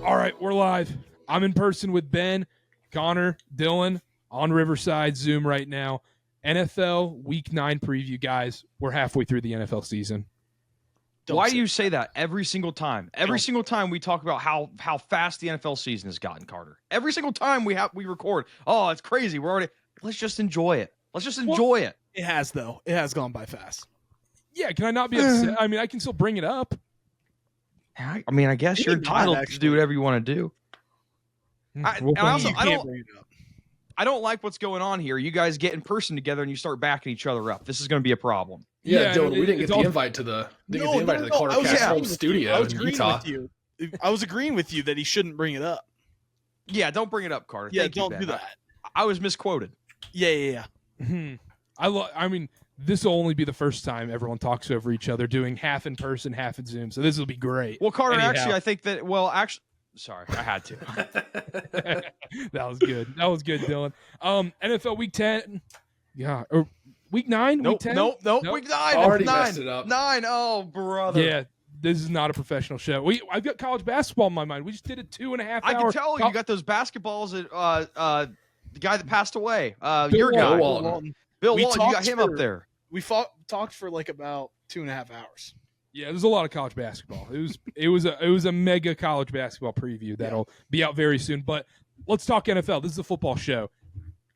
All right, we're live. I'm in person with Ben, Connor, Dylan on Riverside Zoom right now. NFL Week 9 preview, guys. We're halfway through the NFL season. Why do you say that every single time? Every single time we talk about how fast the NFL season has gotten, Carter. Every single time we record, oh, it's crazy. Let's just enjoy it. Let's just enjoy it. It has, though. It has gone by fast. Yeah, can I not be upset? I mean, I can still bring it up. I mean, I guess you're entitled to do whatever you want to do. I don't like what's going on here. You guys get in person together and you start backing each other up. This is going to be a problem. Yeah, Dylan, we didn't get the invite to the KarterKast home studio in Utah. I was agreeing with you that he shouldn't bring it up. Yeah, don't bring it up, Carter. Yeah, Thank you, don't Ben. do that. I was misquoted. Yeah. I mean, this will only be the first time everyone talks over each other, doing half in person, half in Zoom. So this will be great. Well, Carter, actually, I think that. Sorry, I had to. That was good. That was good, Dylan. NFL Week 10. Yeah. Or Week 9? Nope, Week 10? Nope. Week 9. Already nine. messed it up. 9. Oh, brother. Yeah. This is not a professional show. I've got college basketball in my mind. We just did a 2.5 hour. I can tell you got those basketballs at the guy that passed away. Bill Your guy. Walton. Bill We Walton, you got talked him up there. We talked for like about 2.5 hours. Yeah, there's a lot of college basketball. It was a mega college basketball preview that'll be out very soon. But let's talk NFL. This is a football show.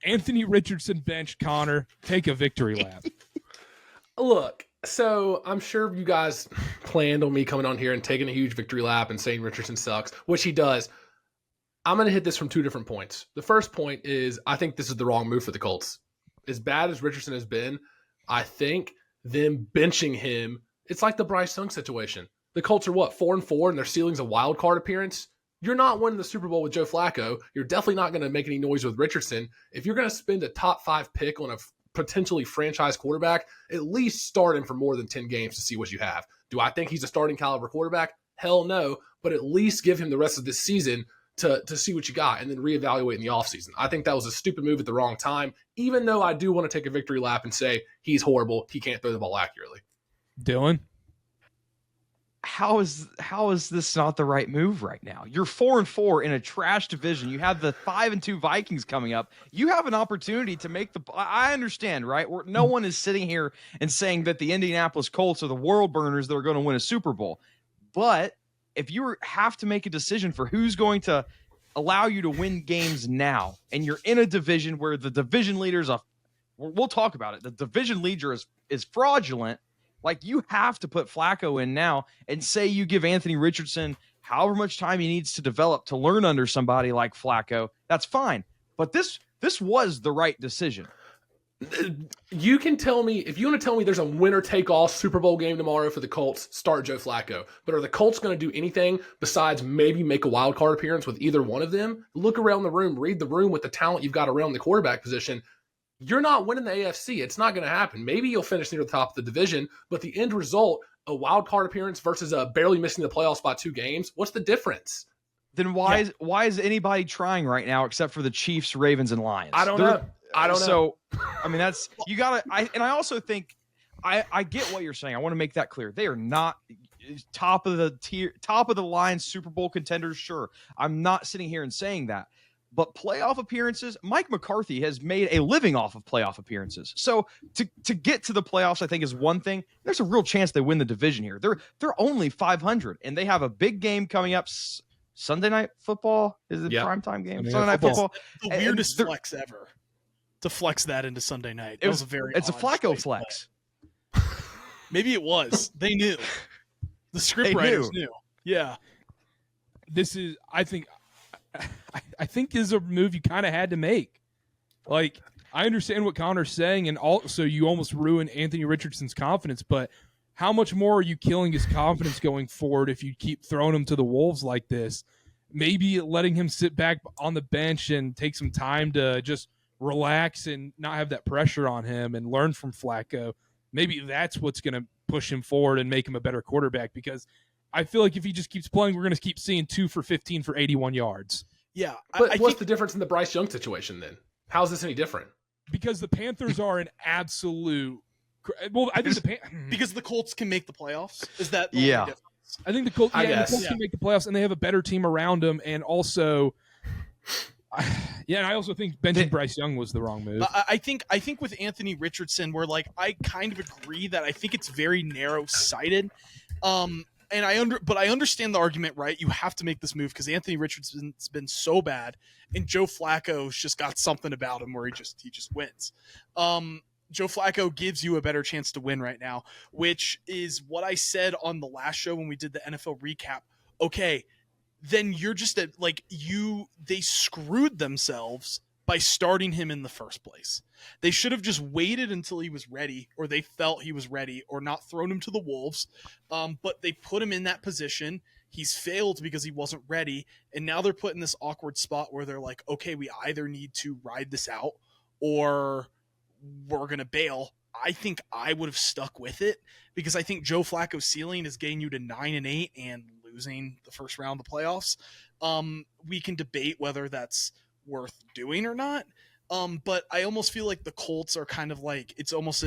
Anthony Richardson bench Connor. Take a victory lap. Look, so I'm sure you guys planned on me coming on here and taking a huge victory lap and saying Richardson sucks, which he does. I'm going to hit this from 2 different points. The first point is I think this is the wrong move for the Colts. As bad as Richardson has been, I think them benching him, it's like the Bryce Young situation. The Colts are 4-4 and their ceiling's a wild card appearance. You're not winning the Super Bowl with Joe Flacco. You're definitely not going to make any noise with Richardson. If you're going to spend a top 5 pick on a potentially franchise quarterback, at least start him for more than 10 games to see what you have. Do I think he's a starting caliber quarterback? Hell no, but at least give him the rest of this season to see what you got and then reevaluate in the offseason. I think that was a stupid move at the wrong time, even though I do want to take a victory lap and say he's horrible. He can't throw the ball accurately. Dylan? How is this not the right move right now? You're 4-4 in a trash division. You have the 5-2 Vikings coming up. You have an opportunity to make I understand, right? No one is sitting here and saying that the Indianapolis Colts are the world burners that are going to win a Super Bowl. But if you have to make a decision for who's going to allow you to win games now, and you're in a division where the division leader we'll talk about it. The division leader is fraudulent. Like, you have to put Flacco in now and say you give Anthony Richardson however much time he needs to develop to learn under somebody like Flacco. That's fine. But this was the right decision. You can tell me, if you want to tell me there's a winner-take-all Super Bowl game tomorrow for the Colts, start Joe Flacco. But are the Colts going to do anything besides maybe make a wild card appearance with either one of them? Look around the room, read the room with the talent you've got around the quarterback position. You're not winning the AFC. It's not going to happen. Maybe you'll finish near the top of the division, but the end result, a wild card appearance versus barely missing the playoffs by 2 games, what's the difference? Then why is anybody trying right now except for the Chiefs, Ravens, and Lions? I don't know. So, I mean, that's you got to. I also think I get what you're saying. I want to make that clear. They are not top of the tier, top of the line Super Bowl contenders. Sure, I'm not sitting here and saying that. But playoff appearances, Mike McCarthy has made a living off of playoff appearances. So to get to the playoffs, I think, is one thing. There's a real chance they win the division here. They're only 500, and they have a big game coming up. Sunday Night Football is it primetime game? Sunday Night Football. The weirdest flex ever. To flex that into Sunday night. It's a Flacco flex. Maybe it was. They knew. The scriptwriters knew. Yeah. This is, I think this is a move you kind of had to make. Like, I understand what Connor's saying, and also you almost ruined Anthony Richardson's confidence, but how much more are you killing his confidence going forward if you keep throwing him to the wolves like this? Maybe letting him sit back on the bench and take some time to just relax and not have that pressure on him and learn from Flacco. Maybe that's what's going to push him forward and make him a better quarterback, because I feel like if he just keeps playing, we're going to keep seeing 2 for 15 for 81 yards. Yeah. But what's the difference in the Bryce Young situation then? How is this any different? Because the Panthers are an absolute – well, I think because the Colts can make the playoffs? Is that the only difference? I think the Colts, I the guess. Colts can make the playoffs, and they have a better team around them. And also, and I also think benching Bryce Young was the wrong move. I think with Anthony Richardson, where like I kind of agree that I think it's very narrow sighted. And I understand the argument, right? You have to make this move because Anthony Richardson's been so bad, and Joe Flacco's just got something about him where he just wins. Joe Flacco gives you a better chance to win right now, which is what I said on the last show when we did the NFL recap. Okay, then you're just they screwed themselves by starting him in the first place. They should have just waited until he was ready, or they felt he was ready, or not thrown him to the wolves. But they put him in that position. He's failed because he wasn't ready. And now they're put in this awkward spot where they're like, okay, we either need to ride this out or we're going to bail. I think I would have stuck with it because I think Joe Flacco's ceiling is getting you to 9-8 and losing the first round of the playoffs. We can debate whether that's worth doing or not. But I almost feel like the Colts are kind of like, it's almost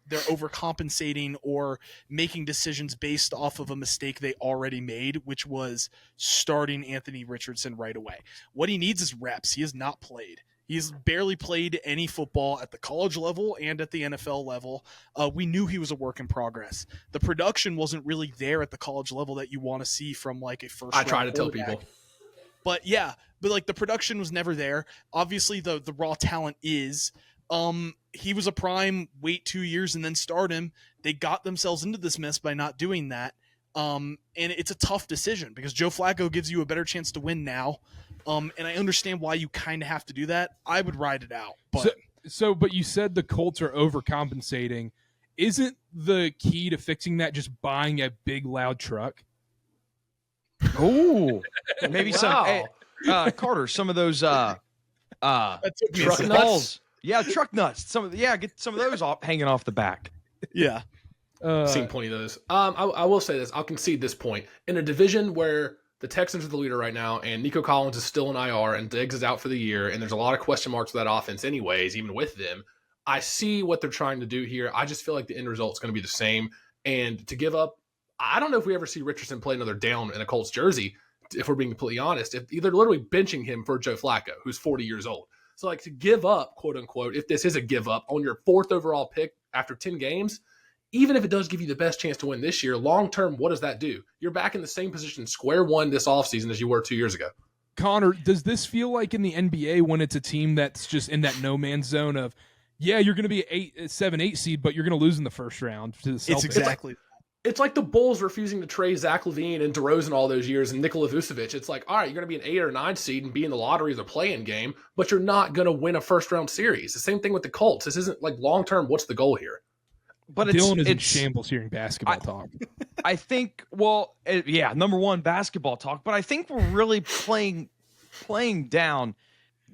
they're overcompensating or making decisions based off of a mistake they already made, which was starting Anthony Richardson right away. What he needs is reps. He has not played. He's barely played any football at the college level and at the NFL level. We knew he was a work in progress. The production wasn't really there at the college level that you want to see from like a first. I try to tell people. But yeah, like the production was never there. Obviously, the raw talent is. He was a prime, wait 2 years and then start him. They got themselves into this mess by not doing that. And it's a tough decision because Joe Flacco gives you a better chance to win now. And I understand why you kind of have to do that. I would ride it out. But but you said the Colts are overcompensating. Isn't the key to fixing that just buying a big, loud truck? Oh, maybe some Carter. Some of those truck balls. nuts. Yeah, truck nuts. Get some of those hanging off the back. Yeah. Seen plenty of those. I will say this. I'll concede this point. In a division where the Texans are the leader right now, and Nico Collins is still in IR, and Diggs is out for the year, and there's a lot of question marks with that offense anyways, even with them, I see what they're trying to do here. I just feel like the end result's going to be the same. And to give up, I don't know if we ever see Richardson play another down in a Colts jersey, if we're being completely honest. If they're literally benching him for Joe Flacco, who's 40 years old. So, like, to give up, quote unquote, if this is a give up on your 4th overall pick after 10 games, even if it does give you the best chance to win this year, long term, what does that do? You're back in the same position square one this offseason as you were 2 years ago. Connor, does this feel like in the NBA when it's a team that's just in that no man's zone of, yeah, you're going to be a 7-8 seed, but you're going to lose in the first round to the Celtics? It's exactly. It's like the Bulls refusing to trade Zach LaVine and DeRozan all those years and Nikola Vucevic. It's like, all right, you're going to be an 8 or 9 seed and be in the lottery of the play-in game, but you're not going to win a first-round series. The same thing with the Colts. This isn't like long-term, what's the goal here? But Dylan is in shambles hearing basketball talk. I think, number one, basketball talk, but I think we're really playing down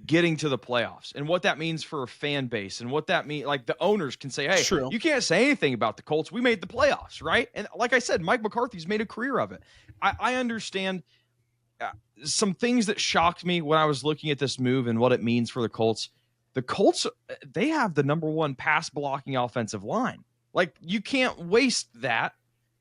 getting to the playoffs and what that means for a fan base and what that means. Like the owners can say, hey, you can't say anything about the Colts. We made the playoffs, right? And like I said, Mike McCarthy's made a career of it. I understand some things that shocked me when I was looking at this move and what it means for the Colts. The Colts, they have the number one pass blocking offensive line. Like, you can't waste that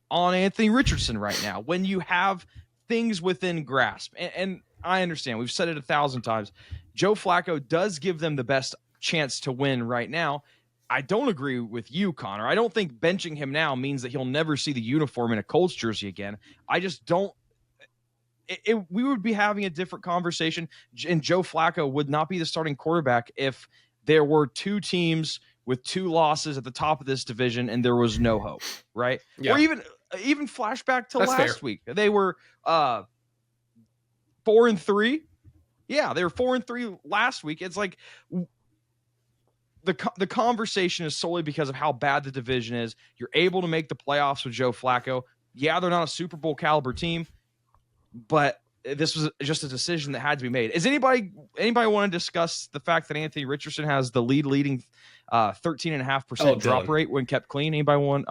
on Anthony Richardson right now when you have things within grasp. And I understand. We've said it 1,000 times. Joe Flacco does give them the best chance to win right now. I don't agree with you, Connor. I don't think benching him now means that he'll never see the uniform in a Colts jersey again. I just don't. We would be having a different conversation, and Joe Flacco would not be the starting quarterback if there were 2 teams with 2 losses at the top of this division and there was no hope, right? Yeah. Or even flashback to That's last fair. week. They were 4-3. Yeah, they were 4-3 last week. It's like the conversation is solely because of how bad the division is. You're able to make the playoffs with Joe Flacco. Yeah, they're not a Super Bowl caliber team, but this was just a decision that had to be made. Is anybody want to discuss the fact that Anthony Richardson has the leading 13.5% drop rate when kept clean? Anybody want?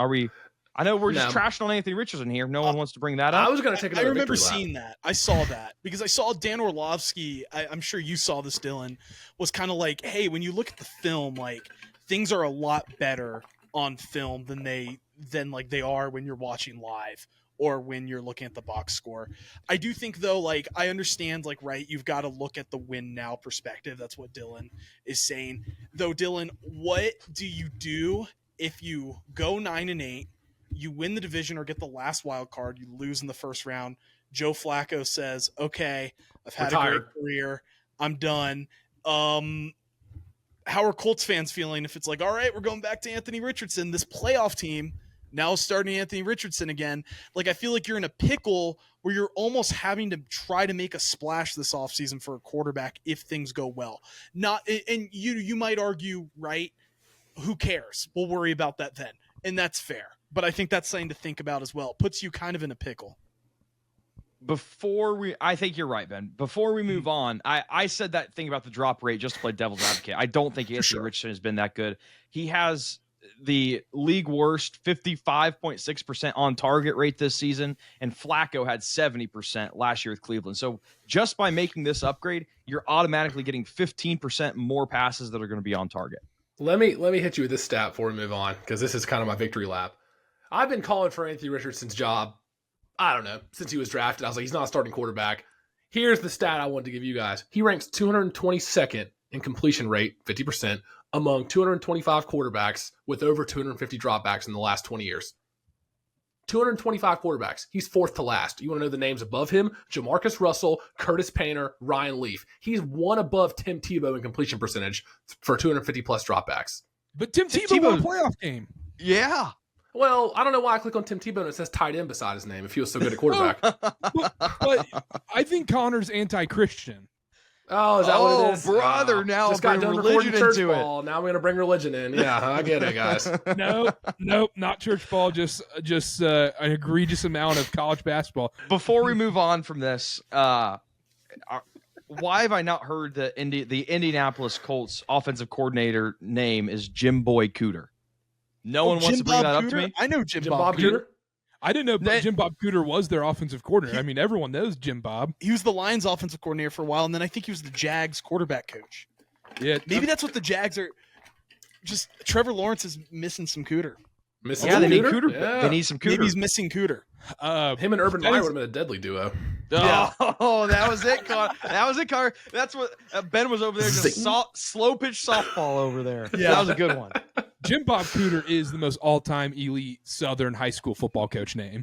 I know we're just trashing on Anthony Richardson here. No one wants to bring that up. I was going to take I another remember victory lap. seeing that. I saw that because I saw Dan Orlovsky. I'm sure you saw this, Dylan, was kind of like, hey, when you look at the film, like things are a lot better on film than they are when you're watching live. or when you're looking at the box score. I do think though, like I understand, like right, you've got to look at the win now perspective. That's what Dylan is saying. Though, Dylan, what do you do if you go 9-8, you win the division or get the last wild card, you lose in the first round? Joe Flacco says, "Okay, I've had a great career. I'm done." How are Colts fans feeling if it's like, all right, we're going back to Anthony Richardson, this playoff team now starting Anthony Richardson again? Like, I feel like you're in a pickle where you're almost having to try to make a splash this offseason for a quarterback if things go well. And you might argue, right, who cares? We'll worry about that then. And that's fair. But I think that's something to think about as well. It puts you kind of in a pickle. I think you're right, Ben. Before we move on, I said that thing about the drop rate just to play devil's advocate. I don't think Anthony Richardson has been that good. He has the league worst 55.6% on target rate this season, and Flacco had 70% last year with Cleveland. So just by making this upgrade, you're automatically getting 15% more passes that are going to be on target. Let me hit you with this stat before we move on, because this is kind of my victory lap. I've been calling for Anthony Richardson's job, I don't know, since he was drafted. I was like, he's not a starting quarterback. Here's the stat I wanted to give you guys. He ranks 222nd in completion rate, 50%, among 225 quarterbacks with over 250 dropbacks in the last 20 years. 225 quarterbacks. He's fourth to last. You want to know the names above him? Jamarcus Russell, Curtis Painter, Ryan Leaf. He's one above Tim Tebow in completion percentage for 250-plus dropbacks. But Tim Tebow won a playoff game. Yeah. Well, I don't know why I click on Tim Tebow and it says tight end beside his name if he was so good at quarterback. but I think Connor's anti-Christian. Oh, is that what it is? Brother, now just got done religion church into ball. Now we're going to bring religion in. Yeah, I get it, guys. Nope, not church ball, just an egregious amount of college basketball. Before we move on from this, why have I not heard the Indianapolis Colts offensive coordinator name is Jim Boy Cooter? No one wants to bring that up to me. I know Jim Bob Cooter. I didn't know Jim Bob Cooter was their offensive coordinator. I mean, everyone knows Jim Bob. He was the Lions offensive coordinator for a while, and then I think he was the Jags quarterback coach. Yeah, maybe that's what the Jags are. Just Trevor Lawrence is missing some Cooter. They need Cooter. Yeah. They need some Cooter. Maybe he's missing Cooter. Him and Urban Meyer would have been a deadly duo. Yeah. Oh, that was it, Car. That was it, Car. That's what Ben was over there, just slow pitch softball over there. Yeah, that was a good one. Jim Bob Cooter is the most all-time elite Southern high school football coach name.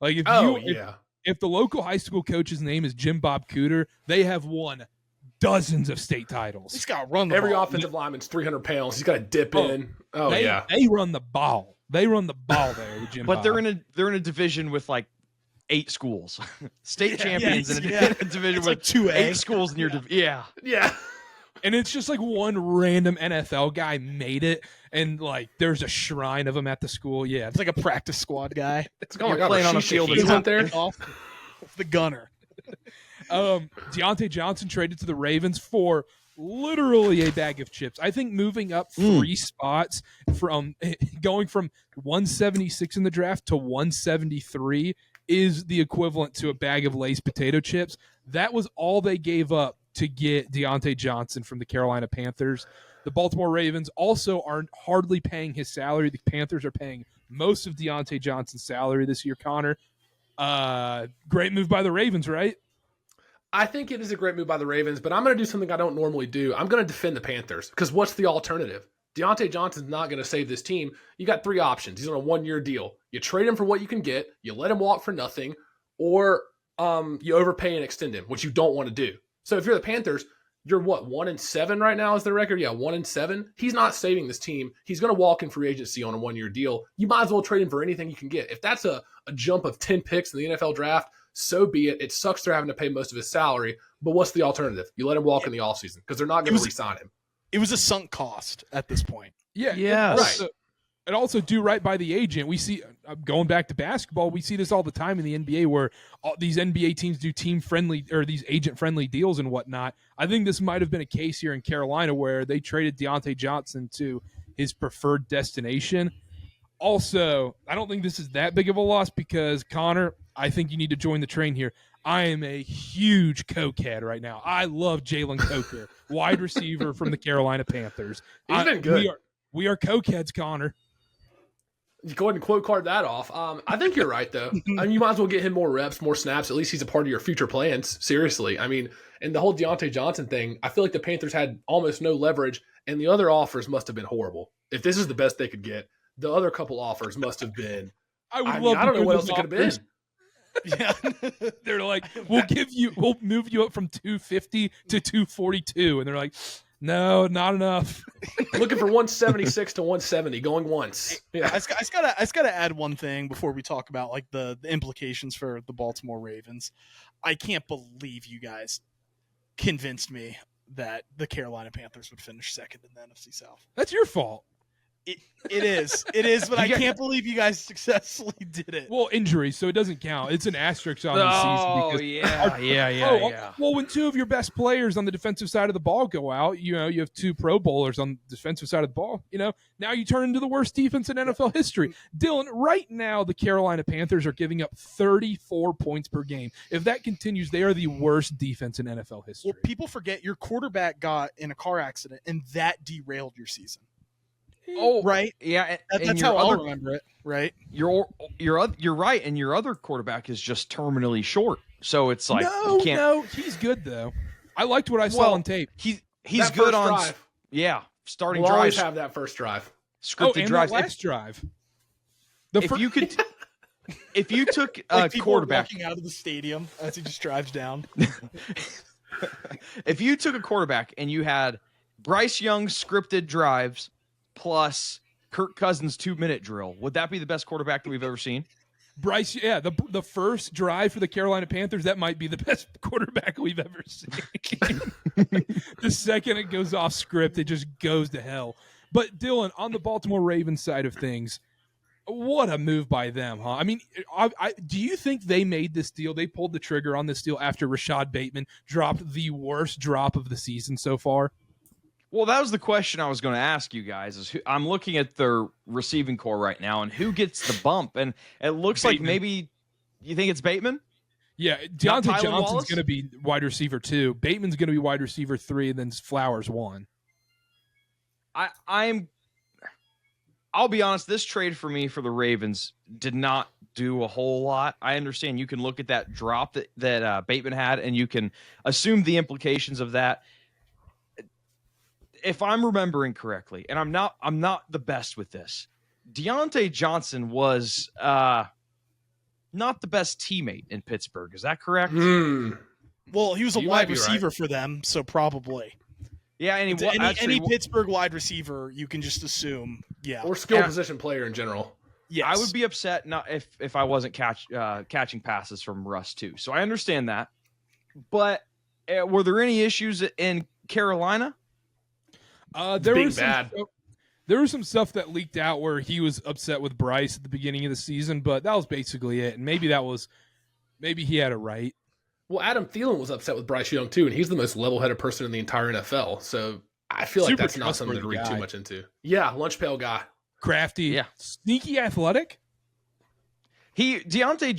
Like if the local high school coach's name is Jim Bob Cooter, they have won dozens of state titles. He's got to run the Every ball. offensive lineman's 300 pounds. He's got to dip in. They run the ball. They run the ball there with Jim Bob. But they're in a division with like 8 schools, state champions in a division with like 2A. 8 schools in your division. Yeah. And it's just like one random NFL guy made it, and like there's a shrine of him at the school. Yeah, it's like a practice squad guy. It's going playing on a field. Isn't there? Off the gunner. Diontae Johnson traded to the Ravens for literally a bag of chips. I think moving up 3 spots from going from 176 in the draft to 173 is the equivalent to a bag of Lay's potato chips. That was all they gave up to get Diontae Johnson from the Carolina Panthers. The Baltimore Ravens also aren't hardly paying his salary. The Panthers are paying most of Diontae Johnson's salary this year, Connor. Great move by the Ravens, right? I think it is a great move by the Ravens, but I'm going to do something I don't normally do. I'm going to defend the Panthers, because what's the alternative? Diontae Johnson's not going to save this team. You got 3 options. He's on a 1-year deal. You trade him for what you can get, you let him walk for nothing, or you overpay and extend him, which you don't want to do. So if you're the Panthers, you're what, 1-7 right now is their record? Yeah, 1-7. He's not saving this team. He's going to walk in free agency on a 1-year deal. You might as well trade him for anything you can get. If that's a jump of 10 picks in the NFL draft, so be it. It sucks they're having to pay most of his salary, but what's the alternative? You let him walk in the offseason because they're not going to re-sign him. It was a sunk cost at this point. Yeah. Right. And also do right by the agent. We see, going back to basketball, we see this all the time in the NBA where all these NBA teams do team-friendly or these agent-friendly deals and whatnot. I think this might have been a case here in Carolina where they traded Diontae Johnson to his preferred destination. Also, I don't think this is that big of a loss because, Connor, I think you need to join the train here. I am a huge cokehead right now. I love Jalen Coker, wide receiver from the Carolina Panthers. He's been good. We are cokeheads, Connor. You go ahead and quote card that off. I think you're right, though. I mean, you might as well get him more reps, more snaps. At least he's a part of your future plans. Seriously. I mean, and the whole Diontae Johnson thing, I feel like the Panthers had almost no leverage, and the other offers must have been horrible. If this is the best they could get, the other couple offers must have been. I don't know what else it could have been. Yeah. They're like, we'll move you up from 250 to 242. And they're like, no, not enough. Looking for 176 to 170, going once. Yeah. I just gotta add one thing before we talk about like the implications for the Baltimore Ravens. I can't believe you guys convinced me that the Carolina Panthers would finish second in the NFC South. That's your fault. It is, but I can't believe you guys successfully did it. Well, injuries, so it doesn't count. It's an asterisk on the season. Yeah. Well, when two of your best players on the defensive side of the ball go out, you have two Pro Bowlers on the defensive side of the ball. Now you turn into the worst defense in NFL history. Dylan, right now the Carolina Panthers are giving up 34 points per game. If that continues, they are the worst defense in NFL history. Well, people forget your quarterback got in a car accident, and that derailed your season. Oh, right. Yeah, that's how I remember it. Right. You're right, and your other quarterback is just terminally short. So it's like no, he's good though. I liked what I saw on tape. He's that good on drive. Starting we'll drives. always have that first drive. Scripted and drives. That last drive. If you took a like quarterback walking out of the stadium as he just drives down. If you took a quarterback and you had Bryce Young's scripted drives plus Kirk Cousins' 2-minute drill, would that be the best quarterback that we've ever seen? Bryce, yeah, the first drive for the Carolina Panthers, that might be the best quarterback we've ever seen. The second it goes off script, it just goes to hell. But Dylan, on the Baltimore Ravens side of things, what a move by them, huh? I mean, do you think they made this deal? They pulled the trigger on this deal after Rashad Bateman dropped the worst drop of the season so far? Well, that was the question I was going to ask you guys. I'm looking at their receiving core right now, and who gets the bump? And it looks like maybe you think it's Bateman? Yeah, Diontae Johnson's going to be wide receiver 2. Bateman's going to be wide receiver 3, and then Flowers 1. I'll be honest, this trade for me for the Ravens did not do a whole lot. I understand you can look at that drop that Bateman had, and you can assume the implications of that. If I'm remembering correctly, and I'm not the best with this, Diontae Johnson was not the best teammate in Pittsburgh. Is that correct? Well, he was a wide receiver for them, so probably. Yeah, any Pittsburgh wide receiver, you can just assume, or skill position player in general. Yes. I would be upset not if I wasn't catching passes from Russ too. So I understand that. But were there any issues in Carolina? There was some stuff that leaked out where he was upset with Bryce at the beginning of the season, but that was basically it. And maybe he had it right. Well, Adam Thielen was upset with Bryce Young too, and he's the most level-headed person in the entire NFL. So I feel like that's not something to read too much into. Yeah, lunch pail guy. Crafty. Yeah. Sneaky athletic. Diontae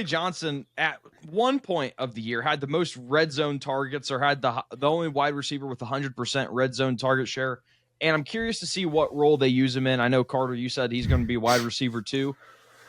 Johnson at one point of the year had the most red zone targets, or had the only wide receiver with 100% red zone target share. And I'm curious to see what role they use him in. I know, Carter, you said he's going to be wide receiver too.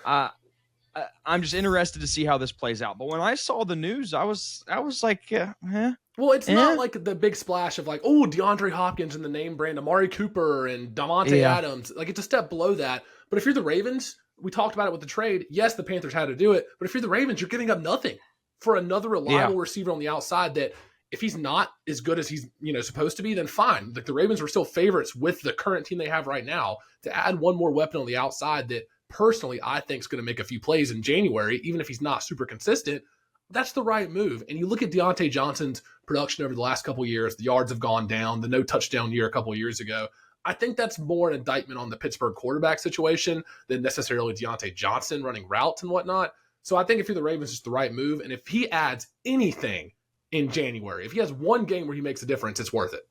I'm just interested to see how this plays out. But when I saw the news, I was like, Well, it's not like the big splash of like, oh, DeAndre Hopkins and the name brand, Amari Cooper and Davante Adams. Like, it's a step below that. But if you're the Ravens, we talked about it with the trade. Yes, the Panthers had to do it. But if you're the Ravens, you're giving up nothing for another reliable receiver on the outside that if he's not as good as he's supposed to be, then fine. Like, the Ravens were still favorites with the current team they have right now to add one more weapon on the outside that personally I think is going to make a few plays in January, even if he's not super consistent. That's the right move. And you look at Diontae Johnson's production over the last couple of years, the yards have gone down, the no touchdown year a couple of years ago. I think that's more an indictment on the Pittsburgh quarterback situation than necessarily Diontae Johnson running routes and whatnot. So I think if you're the Ravens, it's the right move. And if he adds anything in January, if he has one game where he makes a difference, it's worth it.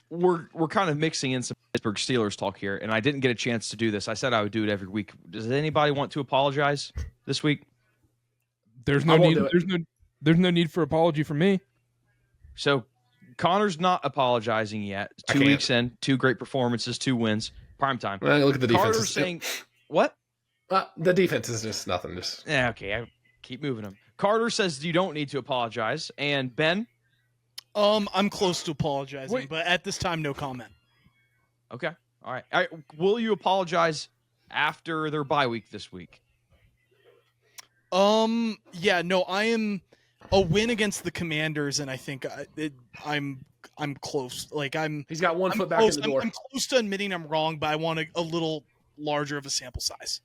We're kind of mixing in some Pittsburgh Steelers talk here, and I didn't get a chance to do this. I said I would do it every week. Does anybody want to apologize this week? There's no need. There's no need for apology from me. So Connor's not apologizing yet. 2 weeks in, 2 great performances, 2 wins. Prime time. Well, look at the defense. Carter's saying, what? The defense is just nothing. Just Yeah, okay. I keep moving them. Carter says you don't need to apologize. And Ben? I'm close to apologizing, Wait. but at this time, no comment. Okay. All right. Will you apologize after their bye week this week? Yeah, no, I am a win against the Commanders, and I think I'm close. Like he's got one I'm foot back close, in the door. I'm close to admitting I'm wrong, but I want a little larger of a sample size.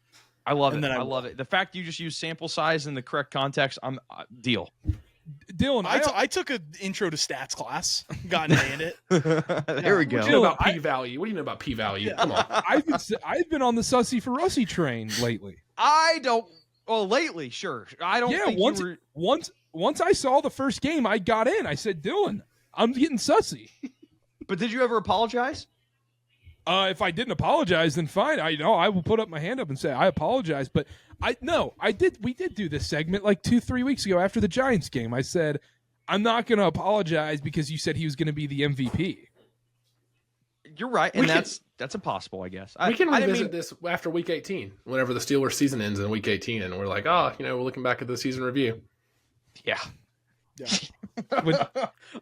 I love And it. then I I love it. The fact you just use sample size in the correct context, I'm deal. Dylan, I took an intro to stats class, got an A in it. There we go. What do you know about p-value? What do you know about p-value? Come on. I've been on the Sussy for Russy train lately. I don't. Well, lately, sure. I don't. Yeah, think you were, once I saw the first game, I got in. I said, Dylan, I'm getting Sussy. But did you ever apologize? If I didn't apologize, then fine. I will put up my hand up and say I apologize. But I did. We did do this segment like 2-3 weeks ago after the Giants game. I said I'm not going to apologize because you said he was going to be the MVP. You're right, and that's impossible, I guess. We can I didn't revisit this after Week 18, whenever the Steelers season ends in Week 18, and we're like, we're looking back at the season review. Yeah. With-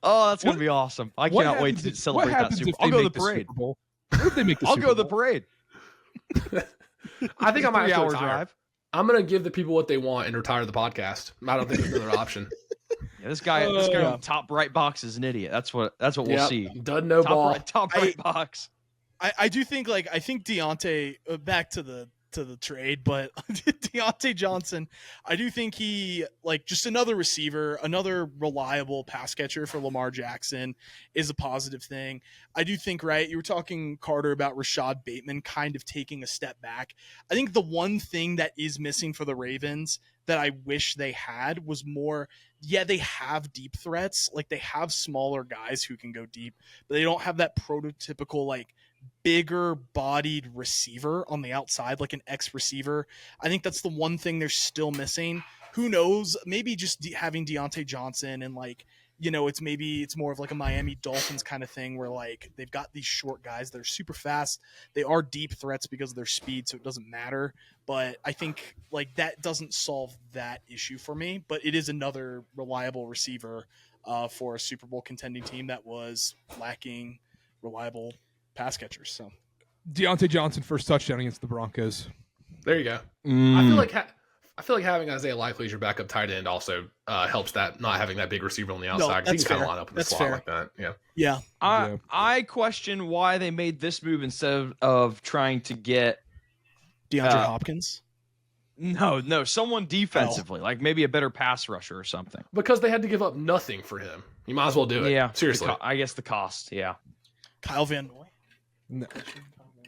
Oh, that's gonna be awesome! I what cannot wait happens to if- celebrate what that happens Super if Bowl. I'll they go to make the parade. Super Bowl? What if they make the I'll Super go to the Bowl? parade. I think I might 3 have to hour retire. drive. I'm going to give the people what they want and retire the podcast. I don't think there's another option. Yeah, this guy on top right box is an idiot. That's what we'll Yep. see. Doesn't know ball. Top right box. I do think I think Diontae back to the trade, but Diontae Johnson, I do think he just another receiver, another reliable pass catcher for Lamar Jackson is a positive thing. I do think, right, you were talking, Carter, about Rashad Bateman kind of taking a step back. I think the one thing that is missing for the Ravens that I wish they had was more, they have deep threats, they have smaller guys who can go deep, but they don't have that prototypical bigger bodied receiver on the outside, like an X receiver. I think that's the one thing they're still missing. Who knows? Maybe just having Diontae Johnson and it's more of a Miami Dolphins kind of thing where they've got these short guys that are super fast. They are deep threats because of their speed, so it doesn't matter. But I think that doesn't solve that issue for me. But it is another reliable receiver for a Super Bowl contending team that was lacking reliable pass catchers. So Diontae Johnson first touchdown against the Broncos. There you go. I feel like having Isaiah Likely as your backup tight end also helps that not having that big receiver on the outside. that's He can kind fair. of line up in the That's slot fair. like that. Yeah. yeah, I question why they made this move instead of trying to get DeAndre Hopkins. no someone defensively, like maybe a better pass rusher or something. Because they had to give up nothing for him. You might as well do it. Yeah, Seriously. I guess the cost. Yeah, Kyle Van Noy.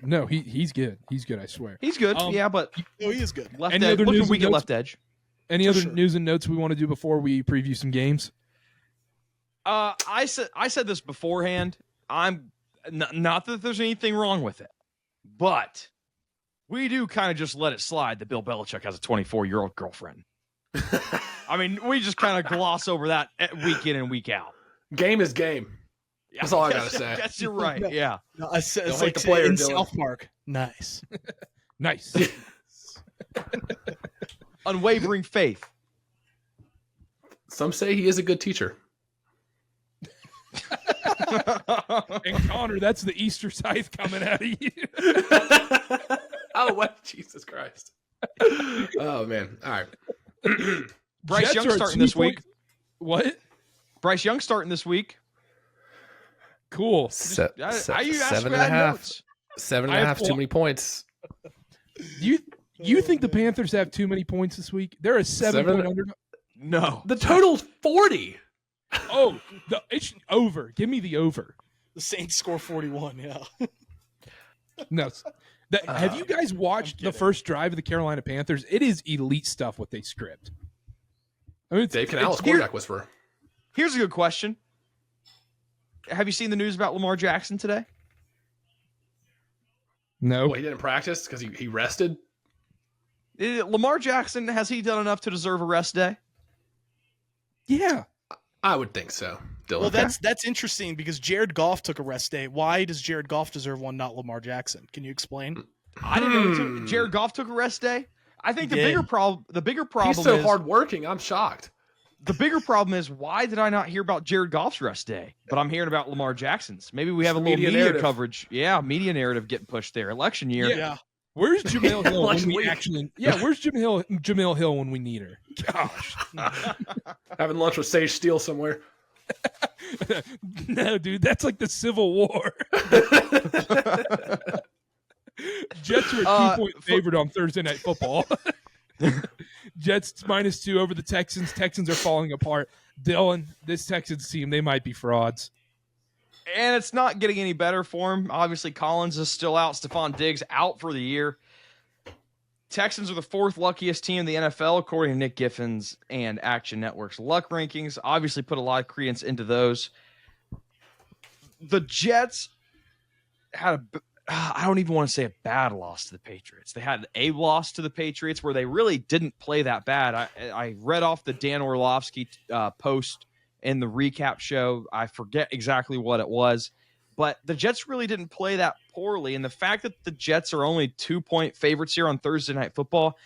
No, he's good. He's good, I swear. he's good. Yeah, but Oh, he is good. left Any edge. other Looking news weak and at notes? left edge. Any For other sure. news and notes we want to do before we preview some games? I said this beforehand. I'm not that there's anything wrong with it, but we do kind of just let it slide that Bill Belichick has a 24-year-old girlfriend. I mean, we just kind of gloss over that week in and week out. Game is game. That's all I gotta say. I guess you're right. Yeah. No, it's Don't like hate the player, in Dylan. South Park. Nice. Nice. Unwavering faith. Some say he is a good teacher. And Connor, that's the Easter scythe coming out of you. Oh, what? Jesus Christ. Oh, man. All right. Bryce Jets Young are a starting this 2-point week. What? Bryce Young starting this week. Cool. You asked me, I had 7.5. notes. 7.5 too many points. You think the Panthers have too many points this week? They're a 7-point underdog. No. The total's 40. Oh, it's over. Give me the over. The Saints score 41. Yeah. No. Have you guys watched the first drive of the Carolina Panthers? It is elite stuff what they script. I mean, Dave Canales, here- quarterback whisperer. Here's a good question. Have you seen the news about Lamar Jackson today? No. Well, he didn't practice because he rested. Lamar Jackson, has he done enough to deserve a rest day? Yeah. I would think so. Dylan. Well, that's interesting because Jared Goff took a rest day. Why does Jared Goff deserve one, not Lamar Jackson? Can you explain? I didn't know Jared Goff took a rest day. I think the bigger problem He's so is hardworking. I'm shocked. the bigger problem is why did I not hear about Jared Goff's rest day? But I'm hearing about Lamar Jackson's. Maybe we have a little media coverage. Yeah, media narrative getting pushed there. Election year. Yeah. Where's Jamil Hill when we week. actually? Yeah, where's Jamil Hill when we need her? Gosh, Having lunch with Sage Steele somewhere. no, dude, that's like the Civil War. Jets are a 2-point favorite on Thursday Night Football. Jets -2 over the Texans. Texans are falling apart. Dylan, this Texans team, they might be frauds. And it's not getting any better for him. Obviously, Collins is still out. Stephon Diggs out for the year. Texans are the 4th luckiest team in the NFL, according to Nick Giffin's and Action Network's luck rankings. Obviously, put a lot of credence into those. The Jets had I don't even want to say a bad loss to the Patriots. They had a loss to the Patriots where they really didn't play that bad. I read off the Dan Orlovsky post in the recap show. I forget exactly what it was, but the Jets really didn't play that poorly. And the fact that the Jets are only 2-point favorites here on Thursday Night Football,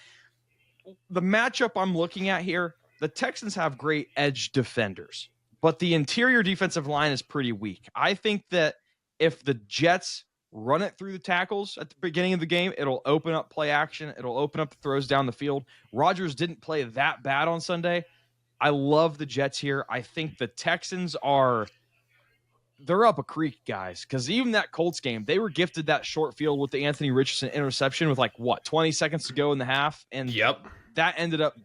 the matchup I'm looking at here, the Texans have great edge defenders, but the interior defensive line is pretty weak. I think that if the Jets run it through the tackles at the beginning of the game, it'll open up play action. It'll open up the throws down the field. Rodgers didn't play that bad on Sunday. I love the Jets here. I think the Texans they're up a creek, guys, because even that Colts game, they were gifted that short field with the Anthony Richardson interception with 20 seconds to go in the half. And that ended up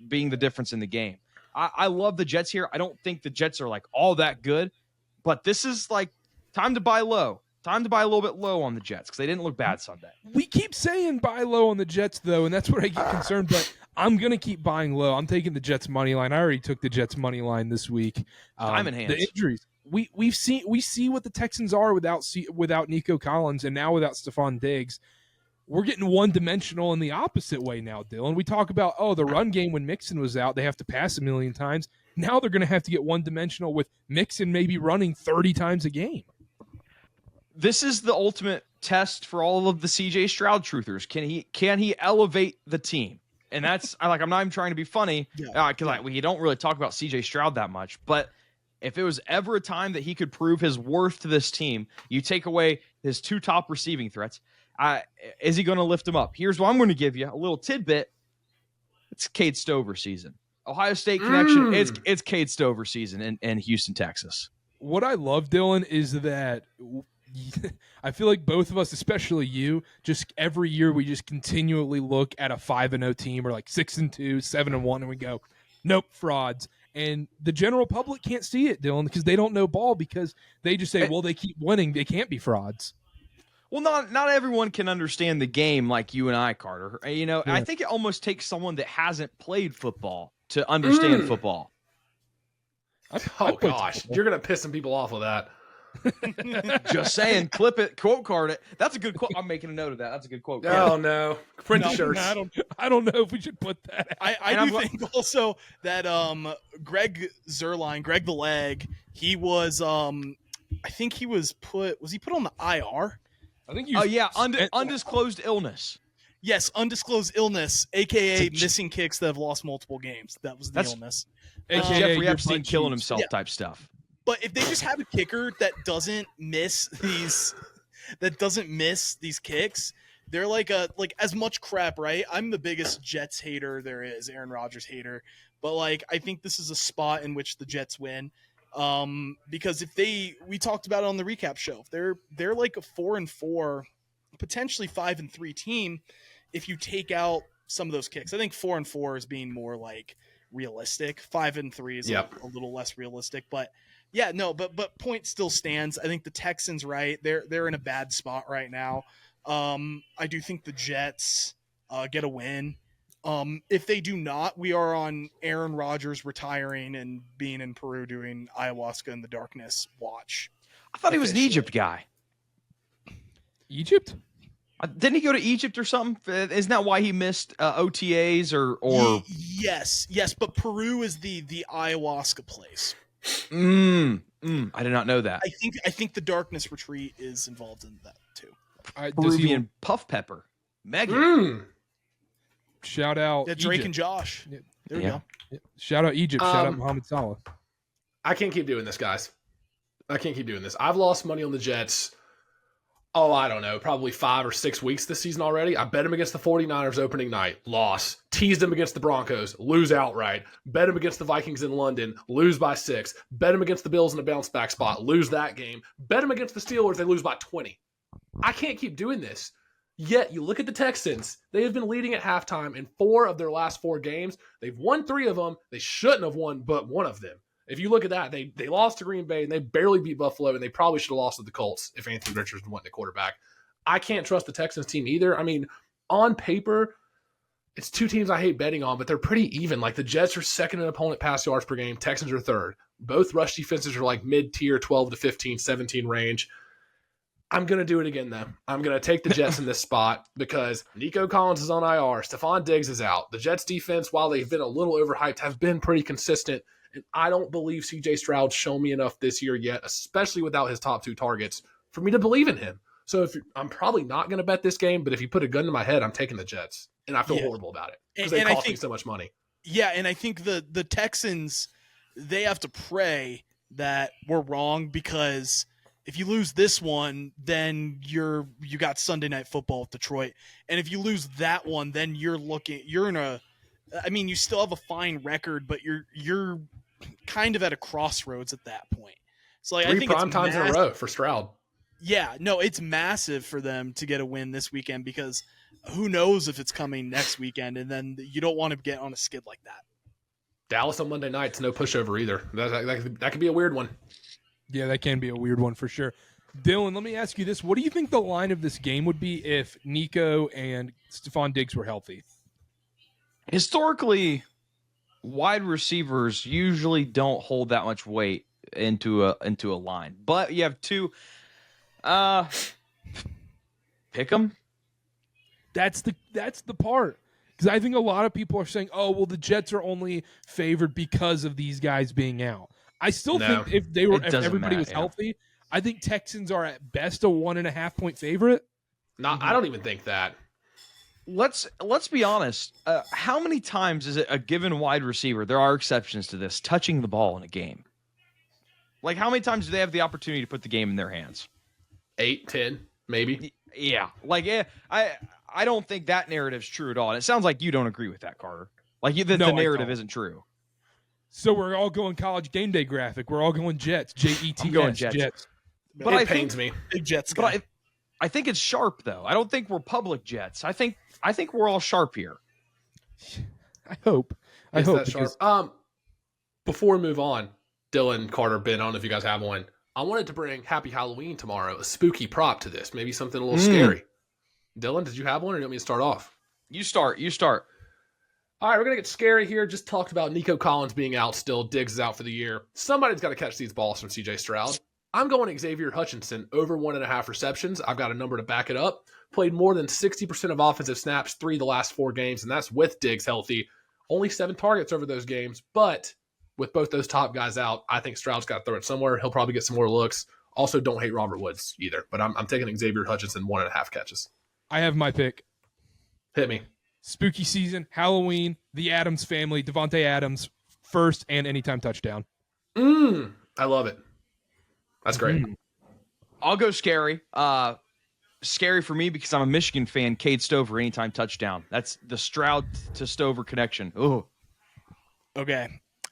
being the difference in the game. I love the Jets here. I don't think the Jets are all that good, but this is time to buy low. Time to buy a little bit low on the Jets because they didn't look bad Sunday. We keep saying buy low on the Jets, though, and that's where I get concerned, but I'm going to keep buying low. I'm taking the Jets money line. I already took the Jets money line this week. Time in hands. The injuries. We see what the Texans are without Nico Collins and now without Stephon Diggs. We're getting one-dimensional in the opposite way now, Dylan. We talk about, the run game when Mixon was out, they have to pass a million times. Now they're going to have to get one-dimensional with Mixon maybe running 30 times a game. This is the ultimate test for all of the CJ Stroud truthers. Can he elevate the team? And that's I'm not even trying to be funny because we don't really talk about CJ Stroud that much. But if it was ever a time that he could prove his worth to this team, you take away his 2 top receiving threats. Is he going to lift him up? Here's what I'm going to give you a little tidbit. It's Cade Stover season. Ohio State connection. It's Cade Stover season in Houston, Texas. What I love, Dylan, is that I feel like both of us, especially you, just every year we just continually look at a 5-0 team or 6-2, 7-1, and we go, nope, frauds. And the general public can't see it, Dylan, because they don't know ball because they just say, well, they keep winning. They can't be frauds. Well, not everyone can understand the game like you and I, Carter. Yeah. I think it almost takes someone that hasn't played football to understand football. Gosh, you're going to piss some people off with that. Just saying, clip it, quote card it. That's a good quote. I'm making a note of that. That's a good quote. Oh no, print the shirts. I don't know if we should put that. I do think also that Greg Zerline, Greg the Leg, he was I think he was put on the IR? I think undisclosed illness. Yes, undisclosed illness, aka missing kicks that have lost multiple games. That was the illness. AKA Jeffrey Epstein killing himself type stuff. But if they just have a kicker that doesn't miss these kicks, they're like as much crap, right? I'm the biggest Jets hater there is, Aaron Rodgers hater. But I think this is a spot in which the Jets win. Because we talked about it on the recap show. They're like a 4-4, potentially 5-3 team if you take out some of those kicks. I think 4-4 is being more realistic. 5-3 is a little less realistic, but yeah, no, but point still stands. I think the Texans, right? They're in a bad spot right now. I do think the Jets get a win. If they do not, we are on Aaron Rodgers retiring and being in Peru doing ayahuasca in the darkness watch. I thought he was an Egypt guy. Egypt? Didn't he go to Egypt or something? Isn't that why he missed OTAs or? Yes, but Peru is the ayahuasca place. I did not know that. I think the darkness retreat is involved in that too. Peruvian puff pepper. Megan. Shout out Yeah, Drake Egypt. and Josh. There we go. Shout out Egypt. Shout out Mohamed Salah. I can't keep doing this, guys. I can't keep doing this. I've lost money on the Jets. Oh, I don't know, probably 5 or 6 weeks this season already. I bet him against the 49ers opening night, loss. Teased him against the Broncos, lose outright. Bet him against the Vikings in London, lose by 6. Bet him against the Bills in a bounce back spot, lose that game. Bet him against the Steelers, they lose by 20. I can't keep doing this. Yet, you look at the Texans, they have been leading at halftime in 4 of their last 4 games. They've won 3 of them. They shouldn't have won but 1 of them. If you look at that, they lost to Green Bay, and they barely beat Buffalo, and they probably should have lost to the Colts if Anthony Richardson wasn't a quarterback. I can't trust the Texans team either. I mean, on paper, it's 2 teams I hate betting on, but they're pretty even. Like, the Jets are second in opponent pass yards per game. Texans are third. Both rush defenses are like mid-tier, 12 to 15, 17 range. I'm going to do it again, though. I'm going to take the Jets in this spot because Nico Collins is on IR. Stephon Diggs is out. The Jets defense, while they've been a little overhyped, have been pretty consistent. And I don't believe C.J. Stroud's shown me enough this year yet, especially without his top 2 targets, for me to believe in him. So I'm probably not going to bet this game, but if you put a gun to my head, I'm taking the Jets. And I feel horrible about it because they cost me so much money. Yeah, and I think the Texans, they have to pray that we're wrong, because if you lose this one, then you got Sunday Night Football with Detroit. And if you lose that one, then you still have a fine record, but you're kind of at a crossroads at that point. So like, 3 I think prime times in a row for Stroud. Yeah, no, it's massive for them to get a win this weekend, because who knows if it's coming next weekend, and then you don't want to get on a skid like that. Dallas on Monday night's no pushover either. That could be a weird one. Yeah, that can be a weird one for sure. Dylan, let me ask you this. What do you think the line of this game would be if Nico and Stephon Diggs were healthy? Historically, wide receivers usually don't hold that much weight into a line. But you have 2 pick them. That's the part. Because I think a lot of people are saying, oh, well, the Jets are only favored because of these guys being out. I still think if everybody was healthy, I think Texans are at best a 1.5 point favorite. No, I don't even think that. Let's be honest. How many times is it a given wide receiver? There are exceptions to this, touching the ball in a game. Like, how many times do they have the opportunity to put the game in their hands? 8, 10, maybe. Yeah. Like, I don't think that narrative's true at all. And it sounds like you don't agree with that, Carter. Like, the narrative isn't true. So we're all going college game day graphic. We're all going Jets. Jets. I'm going Jets. But it pains me. Big Jets guy. But I think it's sharp, though. I don't think we're public Jets. I think we're all sharp here. I hope. That sharp. Before we move on, Dylan, Carter, Ben, I don't know if you guys have one. I wanted to bring Happy Halloween tomorrow, a spooky prop to this, maybe something a little scary. Dylan, did you have one, or do you want me to start off? You start. All right, we're going to get scary here. Just talked about Nico Collins being out still. Diggs is out for the year. Somebody's got to catch these balls from C.J. Stroud. I'm going Xavier Hutchinson over 1.5 receptions. I've got a number to back it up. Played more than 60% of offensive snaps 3 of the last 4 games, and that's with Diggs healthy. Only 7 targets over those games, but with both those top guys out, I think Stroud's got to throw it somewhere. He'll probably get some more looks. Also, don't hate Robert Woods either, but I'm taking Xavier Hutchinson 1.5 catches. I have my pick. Hit me. Spooky season, Halloween, the Adams family, Devontae Adams, first and anytime touchdown. I love it. That's great. I'll go scary. Scary for me because I'm a Michigan fan. Cade Stover, anytime touchdown. That's the Stroud to Stover connection. Ooh. Okay.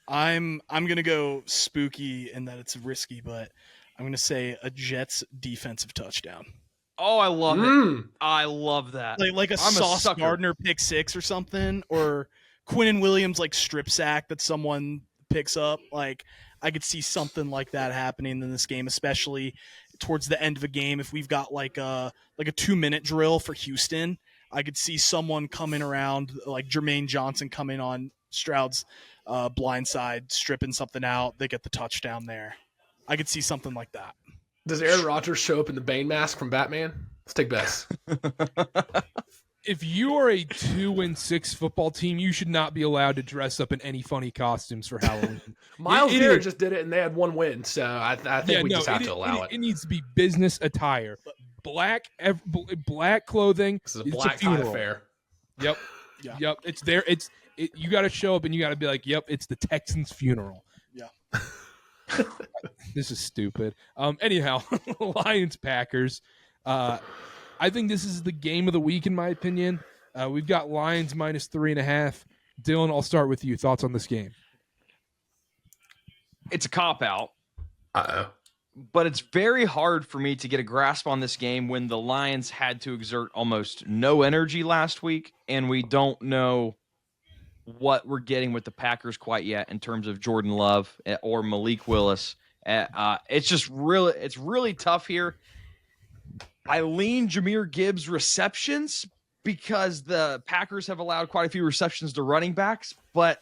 I'm gonna go spooky in that it's risky, but I'm gonna say a Jets defensive touchdown. Oh, I love it. I love that. Like a Sauce Gardner pick 6 or something, or Quinnen Williams like strip sack that someone picks up. Like, I could see something like that happening in this game, especially towards the end of a game. If we've got like a 2-minute drill for Houston, I could see someone coming around, like Jermaine Johnson coming on Stroud's blind side, stripping something out. They get the touchdown there. I could see something like that. Does Aaron Rodgers show up in the Bane mask from Batman? Let's take bets. If you are a 2-6 football team, you should not be allowed to dress up in any funny costumes for Halloween. Miles It Garrett is- just did it, and they had one win. So I think we just have to allow it. It needs to be business attire. Black clothing. This is a It's black tie funeral. affair. Yep. Yeah. Yep. It's there. You got to show up and you got to be like, yep, it's the Texans' funeral. Yeah. This is stupid. Anyhow, Lions Packers. I think this is the game of the week in my opinion. We've got Lions -3.5. Dylan, I'll start with you. Thoughts on this game? It's a cop-out, Uh-oh. but it's very hard for me to get a grasp on this game when the Lions had to exert almost no energy last week, and we don't know what we're getting with the Packers quite yet in terms of Jordan Love or Malik Willis. It's really tough here. I lean Jahmyr Gibbs receptions because the Packers have allowed quite a few receptions to running backs. But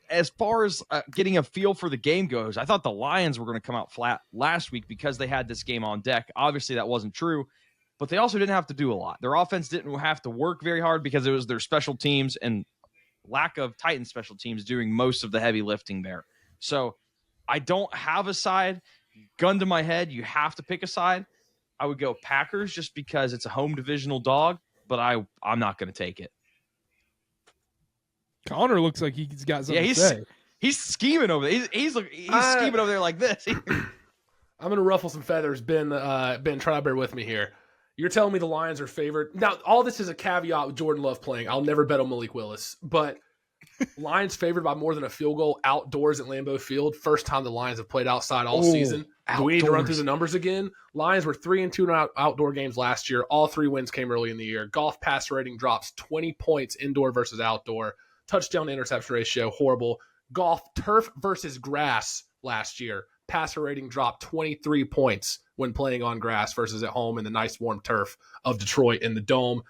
as far as getting a feel for the game goes, I thought the Lions were going to come out flat last week because they had this game on deck. Obviously, that wasn't true, but they also didn't have to do a lot. Their offense didn't have to work very hard because it was their special teams and lack of Titan special teams doing most of the heavy lifting there. So I don't have a side. Gun to my head, you have to pick a side. I would go Packers just because it's a home divisional dog, but I'm not going to take it. Connor looks like he's got something to Yeah, say. he's scheming over there. He's scheming over there like this. I'm going to ruffle some feathers. Ben, try to bear with me here. You're telling me the Lions are favored. Now, all this is a caveat with Jordan Love playing. I'll never bet on Malik Willis, but Lions favored by more than a field goal outdoors at Lambeau Field. First time the Lions have played outside all season. Do we need to run through the numbers again? Lions were 3-2 in outdoor games last year. All 3 wins came early in the year. Golf passer rating drops 20 points indoor versus outdoor. Touchdown to interception ratio, horrible. Golf turf versus grass last year. Passer rating dropped 23 points when playing on grass versus at home in the nice warm turf of Detroit in the Dome.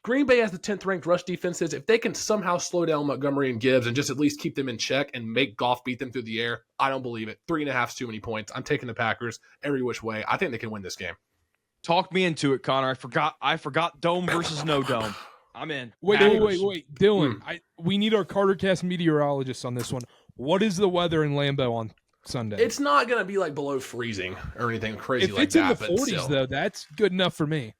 Green Bay has the 10th ranked rush defenses. If they can somehow slow down Montgomery and Gibbs and just at least keep them in check and make Goff beat them through the air, I don't believe it. 3.5 is too many points. I'm taking the Packers every which way. I think they can win this game. Talk me into it, Connor. I forgot dome versus no dome. I'm in. Wait, Dylan, we need our CarterKast meteorologist on this one. What is the weather in Lambeau on Sunday? It's not going to be like below freezing or anything crazy if like it's that. in the 40s, though, that's good enough for me.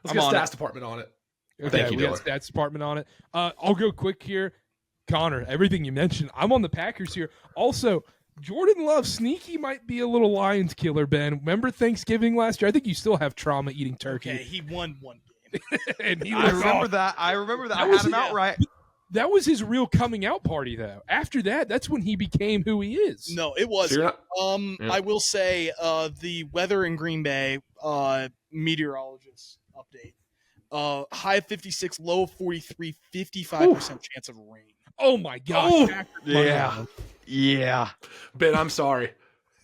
Let's get stats department on it. Okay, Thank you, we got Dylan. stats department on it. I'll go quick here. Connor, everything you mentioned, I'm on the Packers here. Also, Jordan Love, sneaky might be a little Lions killer, Ben. Remember Thanksgiving last year? I think you still have trauma eating turkey. Okay, he won one game. And he I was remember off. that. I That had was- him outright. That was his real coming out party, though. After that, that's when he became who he is. No, it was. So you're not- Yeah. I will say the weather in Green Bay, meteorologist update. High of 56, low of 43, 55% chance of rain. Oh, my God. Oh, Packers yeah. money line. Yeah. Ben, I'm sorry.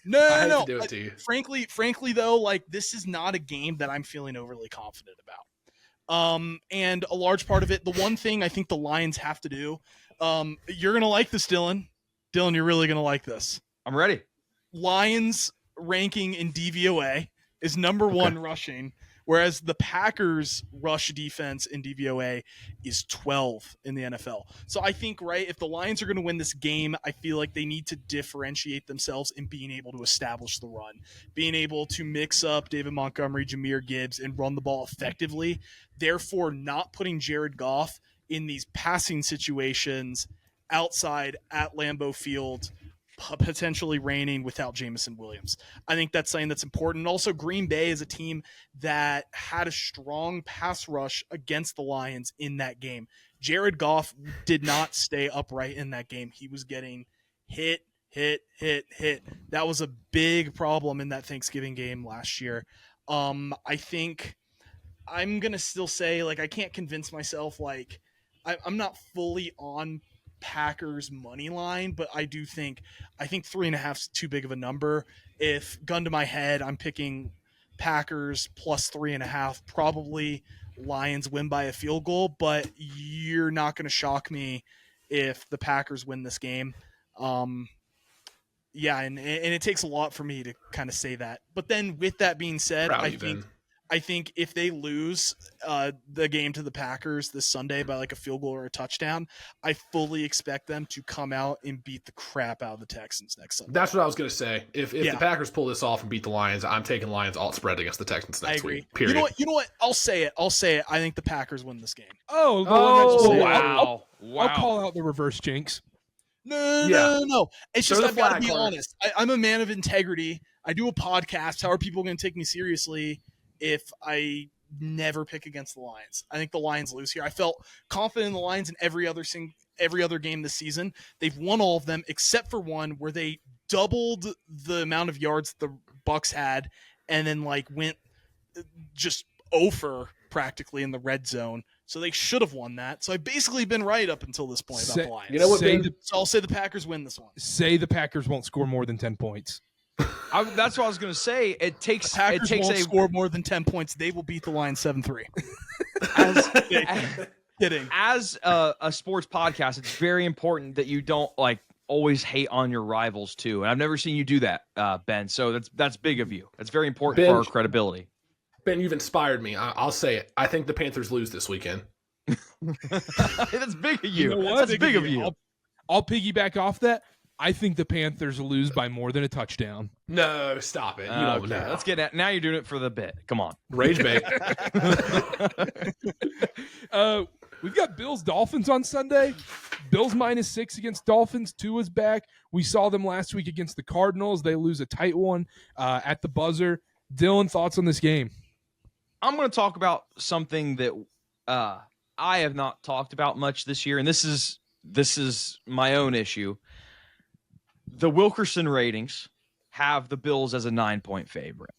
No, I hate no, to do no. it to you. Frankly, though, like this is not a game that I'm feeling overly confident about. And a large part of it, the one thing I think the Lions have to do, you're gonna like this, Dylan. Dylan, you're really gonna like this. I'm ready. Lions ranking in DVOA is number 1 rushing, whereas the Packers rush defense in DVOA is 12 in the NFL. So I think, right, if the Lions are going to win this game, I feel like they need to differentiate themselves in being able to establish the run, being able to mix up David Montgomery, Jahmyr Gibbs, and run the ball effectively. Therefore, not putting Jared Goff in these passing situations outside at Lambeau Field, potentially raining without Jameson Williams. I think that's something that's important. And also, Green Bay is a team that had a strong pass rush against the Lions in that game. Jared Goff did not stay upright in that game. He was getting hit. That was a big problem in that Thanksgiving game last year. I think I'm going to still say, like, I can't convince myself, like, I'm not fully on Packers money line, but I think 3.5 is too big of a number. If gun to my head, I'm picking Packers plus 3.5, probably Lions win by a field goal, but you're not going to shock me if the Packers win this game. Yeah, and it takes a lot for me to kind of say that. But then with that being said, Proud I of you, think Ben. I think if they lose the game to the Packers this Sunday by like a field goal or a touchdown, I fully expect them to come out and beat the crap out of the Texans next Sunday. That's what I was going to say. If the Packers pull this off and beat the Lions, I'm taking Lions alt spread against the Texans next week. Period. You know what? I'll say it. I think the Packers win this game. Oh, wow. I'll call out the reverse jinx. No. It's just I've got to be honest. I'm a man of integrity. I do a podcast. How are people going to take me seriously if I never pick against the Lions? I think the Lions lose here. I felt confident in the Lions in every other game this season. They've won all of them except for one where they doubled the amount of yards the Bucs had and then like went just over practically in the red zone. So they should have won that. So I've basically been right up until this point about the Lions. You know what, so I'll say the Packers win this one. Say the Packers won't score more than 10 points. That's what I was going to say. It takes won't score more than 10 points. They will beat the Lions 7-3. Kidding. As a sports podcast, it's very important that you don't like always hate on your rivals too. And I've never seen you do that, Ben. So that's big of you. That's very important for our credibility. Ben, you've inspired me. I'll say it. I think the Panthers lose this weekend. That's big of you. You know what? That's big of you. I'll piggyback off that. I think the Panthers lose by more than a touchdown. No, stop it. You don't know. Let's get at. Now you're doing it for the bit. Come on. Rage bait. We've got Bills Dolphins on Sunday. Bills -6 against Dolphins. Tua's back. We saw them last week against the Cardinals. They lose a tight one at the buzzer. Dylan, thoughts on this game? I'm going to talk about something that I have not talked about much this year, and this is my own issue. The Wilkerson ratings have the Bills as a 9-point favorite.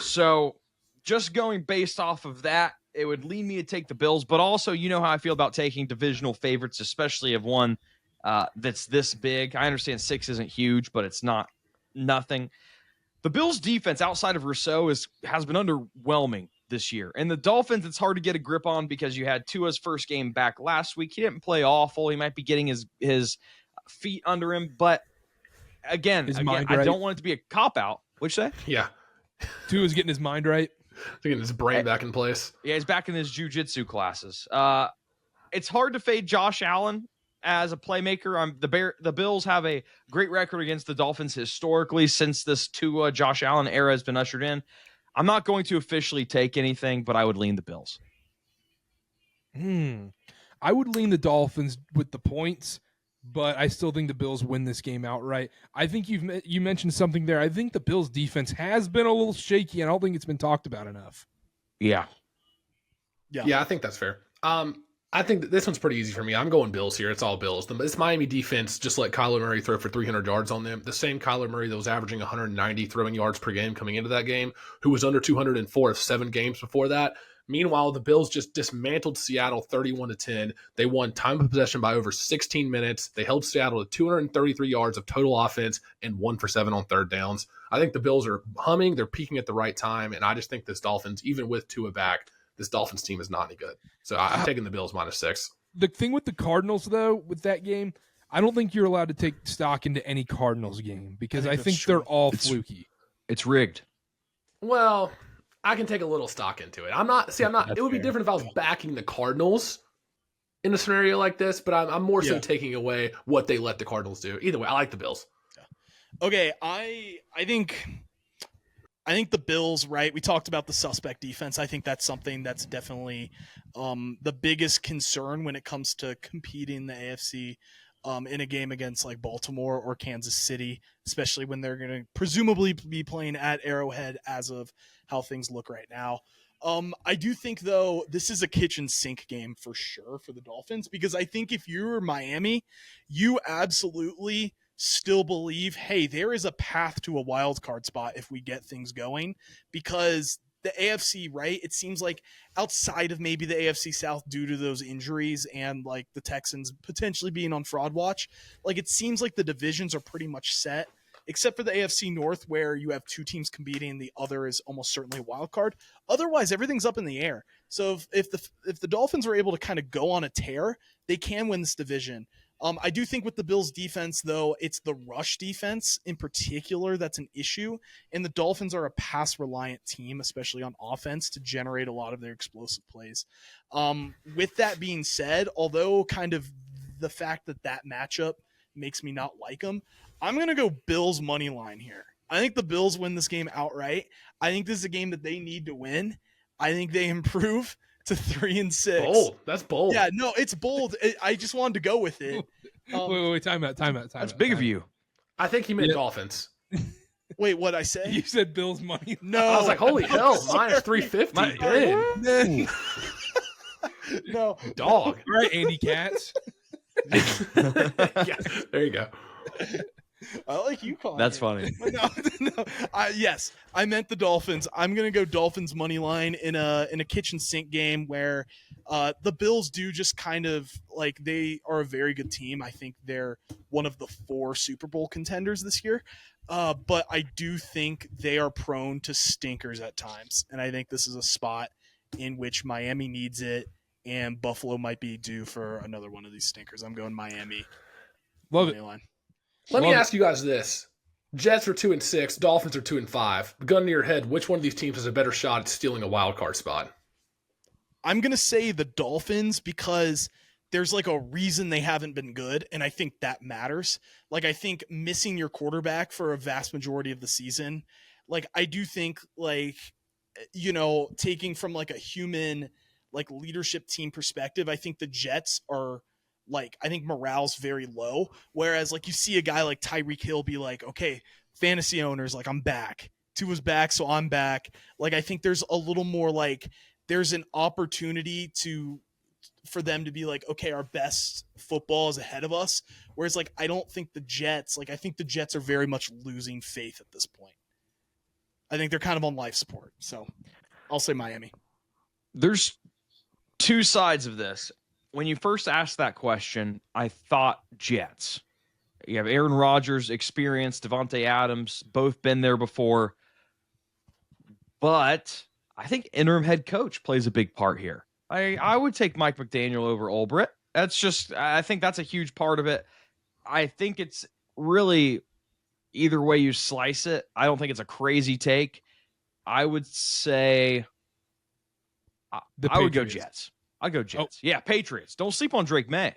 So just going based off of that, it would lead me to take the Bills, but also you know how I feel about taking divisional favorites, especially of one that's this big. I understand 6 isn't huge, but it's not nothing. The Bills' defense outside of Rousseau has been underwhelming this year. And the Dolphins, it's hard to get a grip on because you had Tua's first game back last week. He didn't play awful. He might be getting his feet under him. But again, right. I don't want it to be a cop-out. What'd you say? Yeah. Tua's getting his mind right. Getting his brain back in place. Yeah, he's back in his jiu-jitsu classes. It's hard to fade Josh Allen as a playmaker. The Bills have a great record against the Dolphins historically since this Tua Josh Allen era has been ushered in. I'm not going to officially take anything, but I would lean the Bills. I would lean the Dolphins with the points, but I still think the Bills win this game outright. I think you mentioned something there. I think the Bills' defense has been a little shaky, and I don't think it's been talked about enough. Yeah, I think that's fair. I think that this one's pretty easy for me. I'm going Bills here. It's all Bills. This Miami defense just let Kyler Murray throw for 300 yards on them. The same Kyler Murray that was averaging 190 throwing yards per game coming into that game, who was under 204 7 games before that. Meanwhile, the Bills just dismantled Seattle 31-10. They won time of possession by over 16 minutes. They held Seattle to 233 yards of total offense and 1 for 7 on third downs. I think the Bills are humming. They're peaking at the right time. And I just think this Dolphins, even with Tua back, this Dolphins team is not any good. So I'm taking the Bills -6. The thing with the Cardinals, though, with that game, I don't think you're allowed to take stock into any Cardinals game because I think they're all fluky. It's rigged. Well, I can take a little stock into it. I'm not. It would be different if I was backing the Cardinals in a scenario like this, but I'm more so taking away what they let the Cardinals do. Either way, I like the Bills. Yeah. Okay, I think the Bills, right? We talked about the suspect defense. I think that's something that's definitely the biggest concern when it comes to competing in the AFC in a game against like Baltimore or Kansas City, especially when they're going to presumably be playing at Arrowhead as of how things look right now. I do think, though, this is a kitchen sink game for sure for the Dolphins because I think if you're Miami, you absolutely still believe, hey, there is a path to a wild card spot if we get things going, because the AFC, right, it seems like outside of maybe the AFC South due to those injuries and like the Texans potentially being on fraud watch, like it seems like the divisions are pretty much set except for the AFC North where you have 2 teams competing and the other is almost certainly a wild card. Otherwise, everything's up in the air. So if the Dolphins are able to kind of go on a tear, they can win this division. I do think with the Bills defense, though, it's the rush defense in particular that's an issue. And the Dolphins are a pass reliant team, especially on offense, to generate a lot of their explosive plays. With that being said, although kind of the fact that matchup makes me not like them, I'm going to go Bills money line here. I think the Bills win this game outright. I think this is a game that they need to win. I think they improve to 3-6. Bold. That's bold. Yeah, no, it's bold. I just wanted to go with it. Wait, time out. That's big of you. I think he meant Dolphins. Wait, what'd I say? You said Bills money. No. I was like, holy hell, minus 350. Dang. No. Dog. All right, Andy Katz. Yeah, there you go. I like you calling That's it. funny. No. Yes, I meant the Dolphins. I'm gonna go Dolphins money line in a kitchen sink game where the Bills do just kind of like, they are a very good team. I think they're one of the 4 Super Bowl contenders this year. But I do think they are prone to stinkers at times, and I think this is a spot in which Miami needs it, and Buffalo might be due for another one of these stinkers. I'm going Miami. Love it. Line. Let me ask you guys this. Jets are 2-6, Dolphins are 2-5. Gun to your head, which one of these teams has a better shot at stealing a wild card spot? I'm going to say the Dolphins because there's like a reason they haven't been good, and I think that matters. Like, I think missing your quarterback for a vast majority of the season, like, I do think, like, you know, taking from like a human, like, leadership team perspective, I think the Jets are, like, I think morale's very low. Whereas, like, you see a guy like Tyreek Hill be like, okay, fantasy owners, like, I'm back. Tua's back, so I'm back. Like, I think there's a little more, like, there's an opportunity for them to be like, okay, our best football is ahead of us. Whereas, like, I don't think the Jets, like, I think the Jets are very much losing faith at this point. I think they're kind of on life support. So I'll say Miami. There's 2 sides of this. When you first asked that question, I thought Jets. You have Aaron Rodgers, experience, Devontae Adams, both been there before. But I think interim head coach plays a big part here. I would take Mike McDaniel over Ulbrich. I think that's a huge part of it. I think it's really either way you slice it. I don't think it's a crazy take. I would say I would go Jets. I'll go Jets. Yeah, Patriots. Don't sleep on Drake May.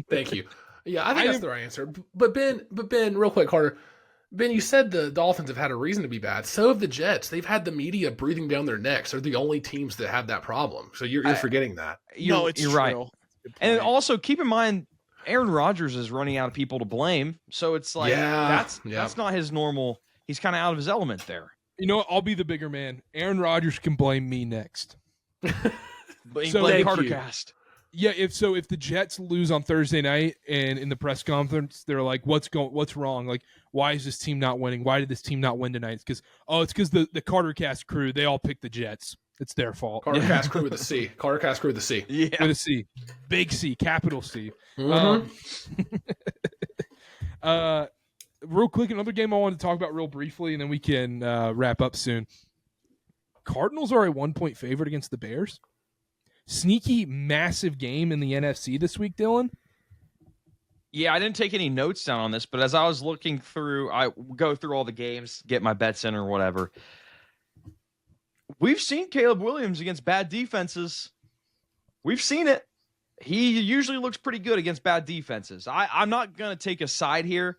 Thank you. Yeah, I think that's the right answer. But Ben, real quick, Carter. Ben, you said the Dolphins have had a reason to be bad. So have the Jets. They've had the media breathing down their necks. They're the only teams that have that problem. So you're forgetting that. You're right. Good And point. also keep in mind, Aaron Rodgers is running out of people to blame. So it's like, that's not his normal. He's kind of out of his element there. You know what? I'll be the bigger man. Aaron Rodgers can blame me next. But So blame thank you. CarterKast. Yeah, if the Jets lose on Thursday night and in the press conference they're like, what's wrong? Like, why is this team not winning? Why did this team not win tonight? It's because the KarterKast crew, they all picked the Jets. It's their fault. KarterKast crew with a C. KarterKast crew with a C. Yeah. With a C. Big C, capital C. Mhm. Real quick, another game I wanted to talk about real briefly, and then we can wrap up soon. Cardinals are a 1-point favorite against the Bears. Sneaky, massive game in the NFC this week, Dylan. Yeah, I didn't take any notes down on this, but as I was looking through, I go through all the games, get my bets in or whatever. We've seen Caleb Williams against bad defenses. We've seen it. He usually looks pretty good against bad defenses. I'm not going to take a side here.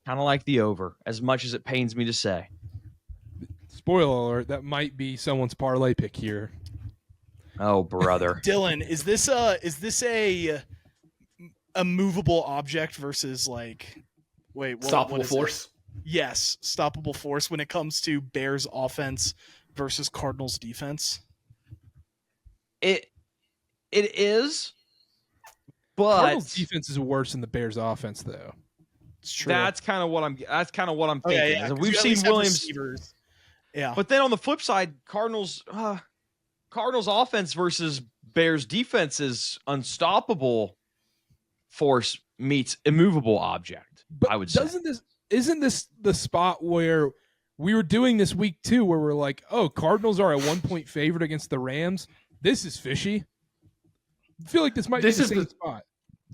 Kind of like the over, as much as it pains me to say. Spoiler alert, that might be someone's parlay pick here. Oh, brother. Dylan, is this a movable object versus like what Stoppable is it? force. Yes, stoppable force when it comes to Bears offense versus Cardinals defense. It is, but Cardinals defense is worse than the Bears offense, though. It's true. that's kind of what I'm thinking. Oh, yeah, is 'cause we've you at seen least have Williams, receivers. Yeah, but then on the flip side, Cardinals offense versus Bears defense is unstoppable force meets immovable object. But I would say. Isn't this the spot where we were doing this week too, where we're like, oh, Cardinals are a 1-point favorite against the Rams. This is fishy. I feel like this might be the same spot.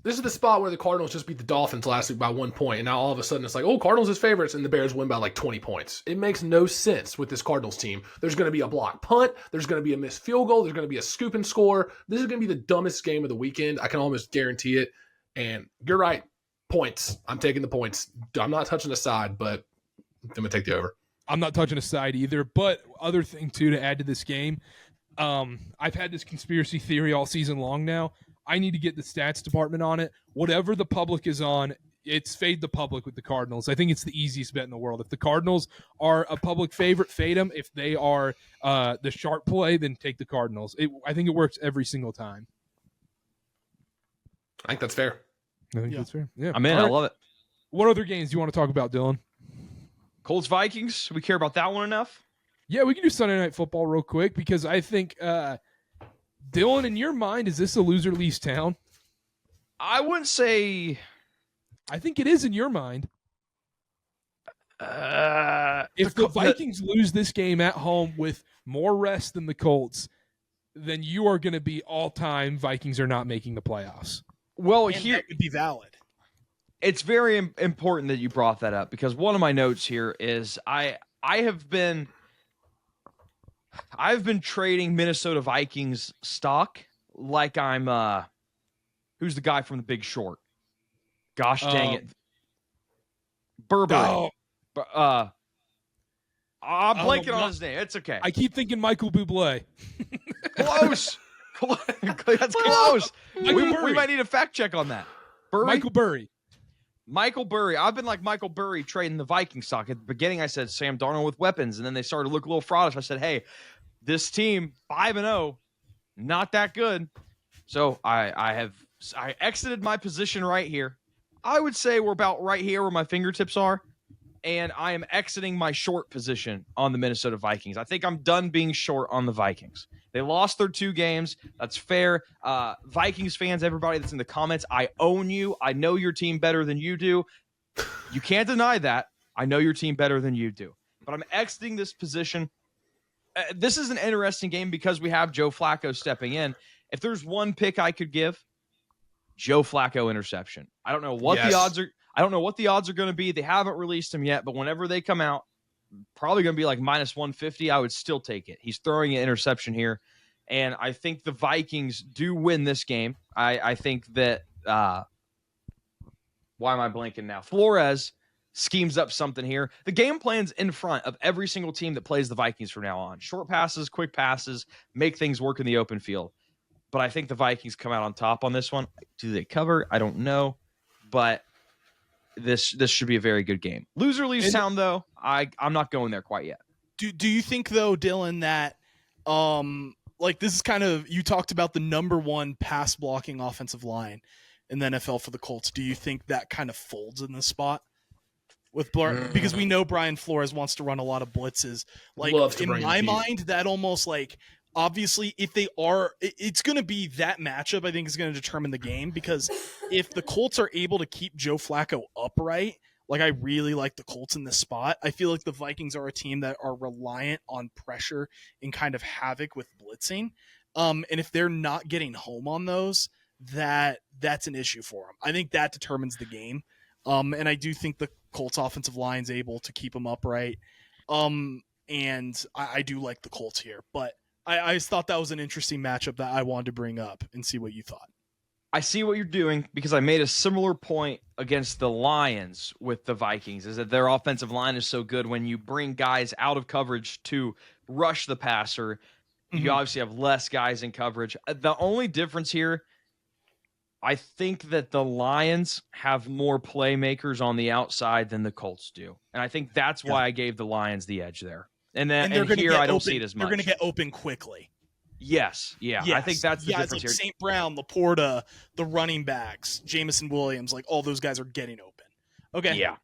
This is the spot where the Cardinals just beat the Dolphins last week by 1 point, and now all of a sudden it's like, oh, Cardinals is favorites, and the Bears win by like 20 points. It makes no sense with this Cardinals team. There's going to be a block punt. There's going to be a missed field goal. There's going to be a scoop and score. This is going to be the dumbest game of the weekend. I can almost guarantee it. And you're right. Points. I'm taking the points. I'm not touching the side, but I'm going to take the over. I'm not touching a side either. But other thing, too, to add to this game, I've had this conspiracy theory all season long now. I need to get the stats department on it. Whatever the public is on, it's fade the public with the Cardinals. I think it's the easiest bet in the world. If the Cardinals are a public favorite, fade them. If they are the sharp play, then take the Cardinals. I think it works every single time. I think that's fair. I think that's fair. Yeah, I'm in. All I right. love it. What other games do you want to talk about, Dylan? Colts Vikings. We care about that one enough? Yeah, we can do Sunday Night Football real quick because I think Dylan, in your mind, is this a loser leaves town? I wouldn't say. I think it is in your mind. If the Vikings lose this game at home with more rest than the Colts, then you are going to be all-time Vikings are not making the playoffs. Well, And here that would be valid. it's very important that you brought that up because one of my notes here is I've been trading Minnesota Vikings stock like I'm who's the guy from The Big Short? Gosh dang it. Burberry. Oh, I'm blanking on his name. It's okay. I keep thinking Michael Bublé. Close. That's close. Michael We Burry. might need a fact check on that. Burry? Michael Burry. I've been like Michael Burry trading the Viking stock. At the beginning, I said Sam Darnold with weapons, and then they started to look a little fraudish. I said, hey, this team, 5-0, not that good. So I exited my position right here. I would say we're about right here where my fingertips are, and I am exiting my short position on the Minnesota Vikings. I think I'm done being short on the Vikings. They lost their 2 games. That's fair. Vikings fans, everybody that's in the comments, I own you. I know your team better than you do. You can't deny that. I know your team better than you do. But I'm exiting this position. This is an interesting game because we have Joe Flacco stepping in. If there's one pick I could give, Joe Flacco interception. I don't know what the odds are. I don't know what the odds are going to be. They haven't released them yet, but whenever they come out, probably going to be like minus 150. I would still take it. He's throwing an interception here, and I think the Vikings do win this game. I think that why am I blanking now? Flores schemes up something here. The game plan's in front of every single team that plays the Vikings from now on. Short passes, quick passes, make things work in the open field. But I think the Vikings come out on top on this one. Do they cover? I don't know. But this should be a very good game. Loser leaves town, though. I'm not going there quite yet. Do you think, though, Dylan, that like this is kind of, you talked about the number 1 pass blocking offensive line in the NFL for the Colts. Do you think that kind of folds in this spot? With because we know Brian Flores wants to run a lot of blitzes. Like in my mind, that almost like obviously if they are, it's going to be that matchup. I think is going to determine the game because if the Colts are able to keep Joe Flacco upright, like I really like the Colts in this spot. I feel like the Vikings are a team that are reliant on pressure and kind of havoc with blitzing. And if they're not getting home on those, that's an issue for them. I think that determines the game. And I do think the Colts offensive line's able to keep them upright. And I do like the Colts here, but I just thought that was an interesting matchup that I wanted to bring up and see what you thought. I see what you're doing because I made a similar point against the Lions with the Vikings is that their offensive line is so good when you bring guys out of coverage to rush the passer. Mm-hmm. You obviously have less guys in coverage. The only difference here, I think that the Lions have more playmakers on the outside than the Colts do. And I think that's why I gave the Lions the edge there. And then and here I don't see it as much. They're going to get open quickly. Yes. Yeah. Yes. I think that's the difference like here. St. Brown, Laporta, the running backs, Jameson Williams, like all those guys are getting open. Okay. Yeah.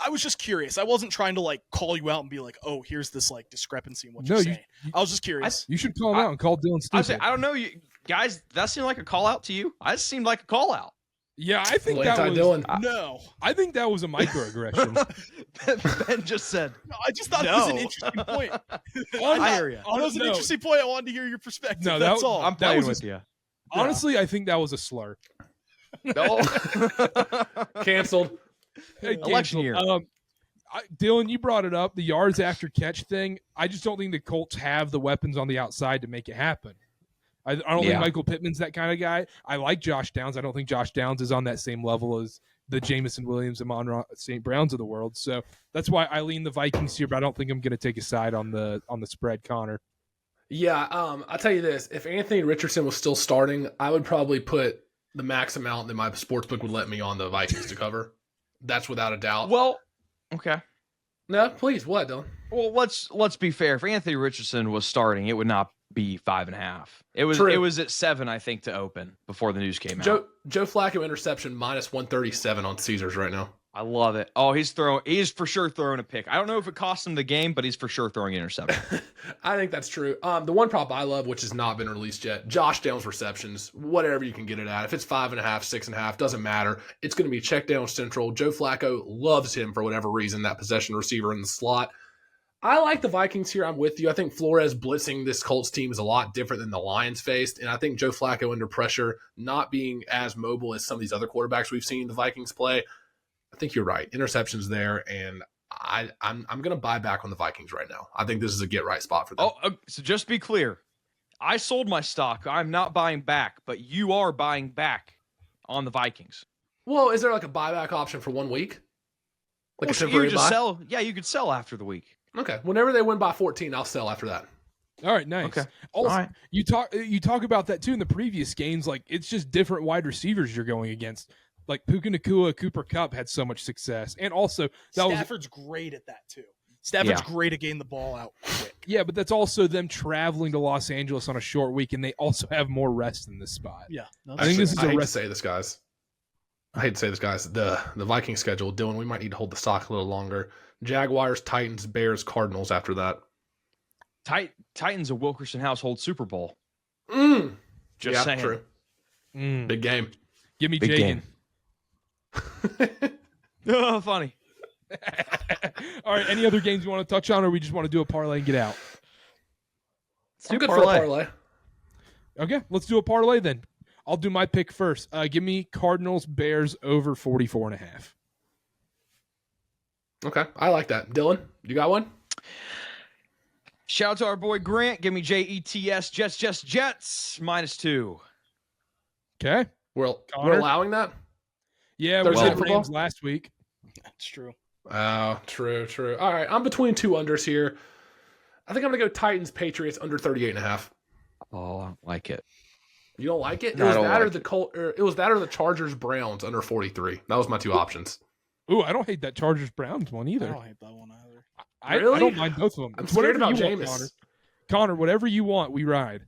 I was just curious. I wasn't trying to like call you out and be like, oh, here's this like discrepancy in what you're saying. I was just curious. You should call him out and call Dylan stupid. I don't know, you guys. That seemed like a call out to you. I just seemed like a call out. Yeah, I think that was Dylan. No. I think that was a microaggression. Ben just said. No, I just thought it was an interesting point. I hear you. It was an interesting point. I wanted to hear your perspective. No, that's all. I'm playing with you. Honestly, I think that was a slur. No. Canceled. Election year. Dylan, you brought it up, the yards after catch thing. I just don't think the Colts have the weapons on the outside to make it happen. I don't think Michael Pittman's that kind of guy. I like Josh Downs. I don't think Josh Downs is on that same level as the Jameson Williams and Monroe St. Browns of the world. So that's why I lean the Vikings here, but I don't think I'm going to take a side on the spread, Connor. Yeah, I'll tell you this. If Anthony Richardson was still starting, I would probably put the max amount that my sportsbook would let me on the Vikings to cover. That's without a doubt. Well, okay. No, please. What, Dylan? Well, let's be fair. If Anthony Richardson was starting, it would not be 5.5. It was True. It was at 7, I think, to open before the news came out. Joe Flacco interception minus 137 on Caesars right now. I love it. Oh, he's for sure throwing a pick. I don't know if it cost him the game, but he's for sure throwing an interception. I think that's true. The one prop I love, which has not been released yet, Josh Downs receptions, whatever you can get it at. If it's 5.5, 6.5, doesn't matter. It's going to be check down central. Joe Flacco loves him for whatever reason, that possession receiver in the slot. I like the Vikings here. I'm with you. I think Flores blitzing this Colts team is a lot different than the Lions faced. And I think Joe Flacco under pressure, not being as mobile as some of these other quarterbacks we've seen the Vikings play. I think you're right. Interceptions there, and I'm going to buy back on the Vikings right now. I think this is a get-right spot for them. So just be clear. I sold my stock. I'm not buying back, but you are buying back on the Vikings. Well, is there like a buyback option for 1 week? Like a temporary you just buy? sell. Yeah, you could sell after the week. Okay. Whenever they win by 14, I'll sell after that. All right, nice. Okay. Also, All right. you talk about that too in the previous games. Like it's just different wide receivers you're going against. Like Puka Nacua, Cooper Kupp had so much success, and also Stafford's great at that too. Stafford's great at getting the ball out quick. Yeah, but that's also them traveling to Los Angeles on a short week, and they also have more rest in this spot. Yeah, I think this is I hate a to rest. say this, guys. I hate to say this, guys. The Viking schedule, Dylan, we might need to hold the stock a little longer. Jaguars, Titans, Bears, Cardinals after that. Titans a Wilkerson household Super Bowl. Just saying. True. Big game. Give me Big Jagan. game. Oh, funny. All right, any other games you want to touch on, or we just want to do a parlay and get out? I'm good for a parlay. Okay, let's do a parlay then. I'll do my pick first. Give me Cardinals, Bears over 44.5. Okay, I like that. Dylan, you got one? Shout out to our boy Grant. Give me Jets, Jets, -2. Okay. We're Connor? allowing that? Yeah, Thursday we had football? Rams last week. That's true. Oh, true. All right, I'm between two unders here. I think I'm going to go Titans, Patriots under 38.5. Oh, I like it. You don't like it? No, It was I don't that or like the Colt, or it was that or the Chargers, Browns under 43. That was my two options. Ooh, I don't hate that Chargers Browns one I either. don't hate that one either. I Really? don't mind both of them. I'm It's scared whatever about you want, Jameis. Connor, whatever you want, we ride.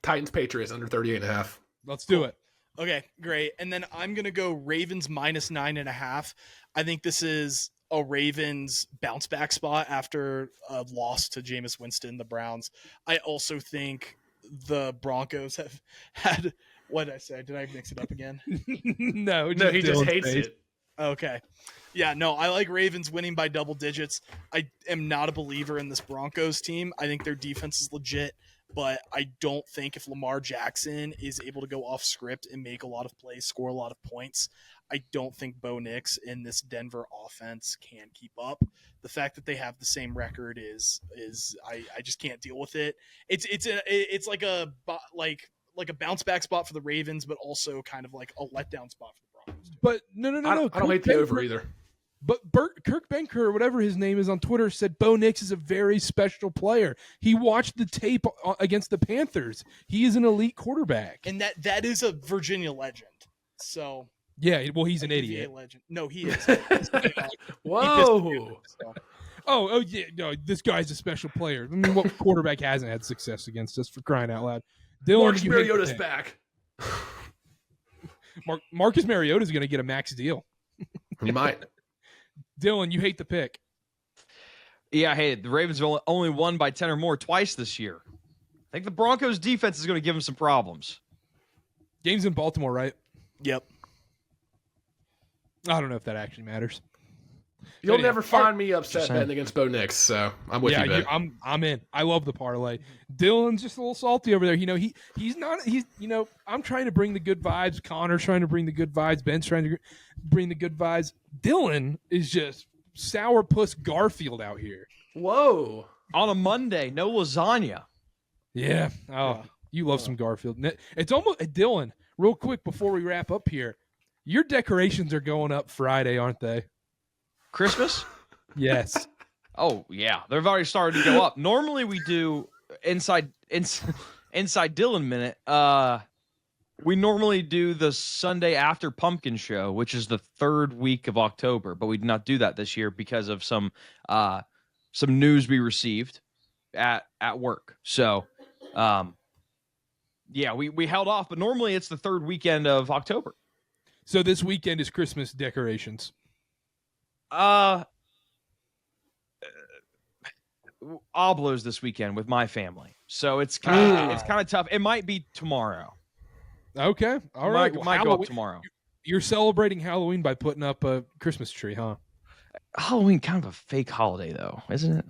Titans, Patriots under 38.5. Let's do it. Okay, great. And then I'm going to go Ravens -9.5. I think this is a Ravens bounce back spot after a loss to Jameis Winston, the Browns. I also think the Broncos have had, what did I say? Did I mix it up again? No, No, he just Dylan's hates face. it. Okay. Yeah, no, I like Ravens winning by double digits. I am not a believer in this Broncos team. I think their defense is legit, but I don't think if Lamar Jackson is able to go off script and make a lot of plays, score a lot of points, I don't think Bo Nix in this Denver offense can keep up. The fact that they have the same record is I just can't deal with it. It's like a bounce back spot for the Ravens, but also kind of like a letdown spot for the Broncos. But no. I don't hate the Kirk over Benker- either. But Kirk Benker, or whatever his name is on Twitter, said Bo Nix is a very special player. He watched the tape against the Panthers. He is an elite quarterback. And that is a Virginia legend. So Yeah, well, he's an a idiot. VA legend. No, he is. Whoa. Oh, yeah, no, this guy's a special player. I mean, what quarterback hasn't had success against us, for crying out loud? Dylan, Marcus you hate the Mariota's pick. back. Marcus Mariota is going to get a max deal. He might. Dylan, you hate the pick. Yeah, hey, the Ravens have only won by 10 or more twice this year. I think the Broncos defense is going to give them some problems. Game's in Baltimore, right? Yep. I don't know if that actually matters. You'll Anyhow, never find me upset Interesting. betting against Bo Nix, so I'm with you, Ben. I'm in. I love the parlay. Dylan's just a little salty over there. He's not. I'm trying to bring the good vibes. Connor's trying to bring the good vibes. Ben's trying to bring the good vibes. Dylan is just sourpuss Garfield out here. Whoa. On a Monday, no lasagna. Yeah. Oh, you love some Garfield. It's almost Dylan. Real quick before we wrap up here, your decorations are going up Friday, aren't they? Christmas? Yes. Oh yeah, they've already started to go up. Normally we do inside Dylan minute. We normally do the Sunday after Pumpkin Show, which is the 3rd week of October, but we did not do that this year because of some news we received at work. So, yeah, we held off, but normally it's the 3rd weekend of October. So this weekend is Christmas decorations. Oblos this weekend with my family, so it's kind of tough. It might be tomorrow. Okay. All right. Might go up tomorrow. You're celebrating Halloween by putting up a Christmas tree, huh? Halloween kind of a fake holiday, though, isn't it?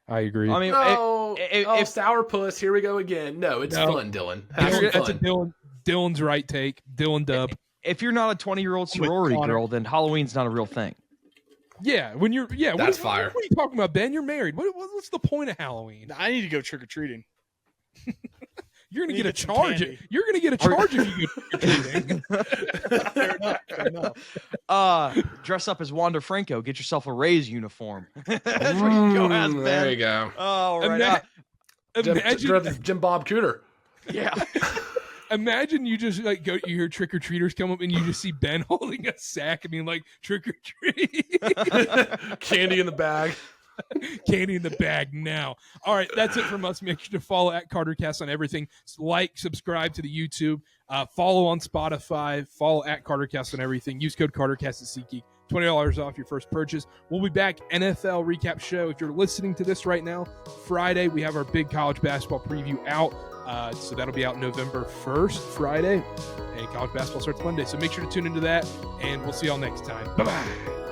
I agree. I mean, if sourpuss, here we go again. No, it's fun, Dylan. Have some That's a fun. Dylan's right take. Dylan dub. if you're not a 20-year-old sorority Connor. girl, then Halloween's not a real thing. Yeah, when you're That's fire. What are you talking about, Ben? You're married. What's the point of Halloween? I need to go trick or treating. You're gonna You get a get some charge. candy. You're gonna get a charge if you go trick or treating. Fair enough. Dress up as Wanda Franco. Get yourself a Rays uniform. That's what you go as, Ben. There you go. Oh, right. Jim Bob Cooter. Yeah. Imagine you just like you hear trick or treaters come up and you just see Ben holding a sack and being like trick or treat, Candy in the bag. candy in the bag now. All right, that's it from us. Make sure to follow at KarterKast on everything. Like, subscribe to the YouTube, follow on Spotify, follow at KarterKast on everything. Use code KarterKast at SeatGeek. $20 off your first purchase. We'll be back NFL recap show. If you're listening to this right now, Friday we have our big college basketball preview out. So that'll be out November 1st, Friday, and college basketball starts Monday. So make sure to tune into that, and we'll see y'all next time. Bye-bye.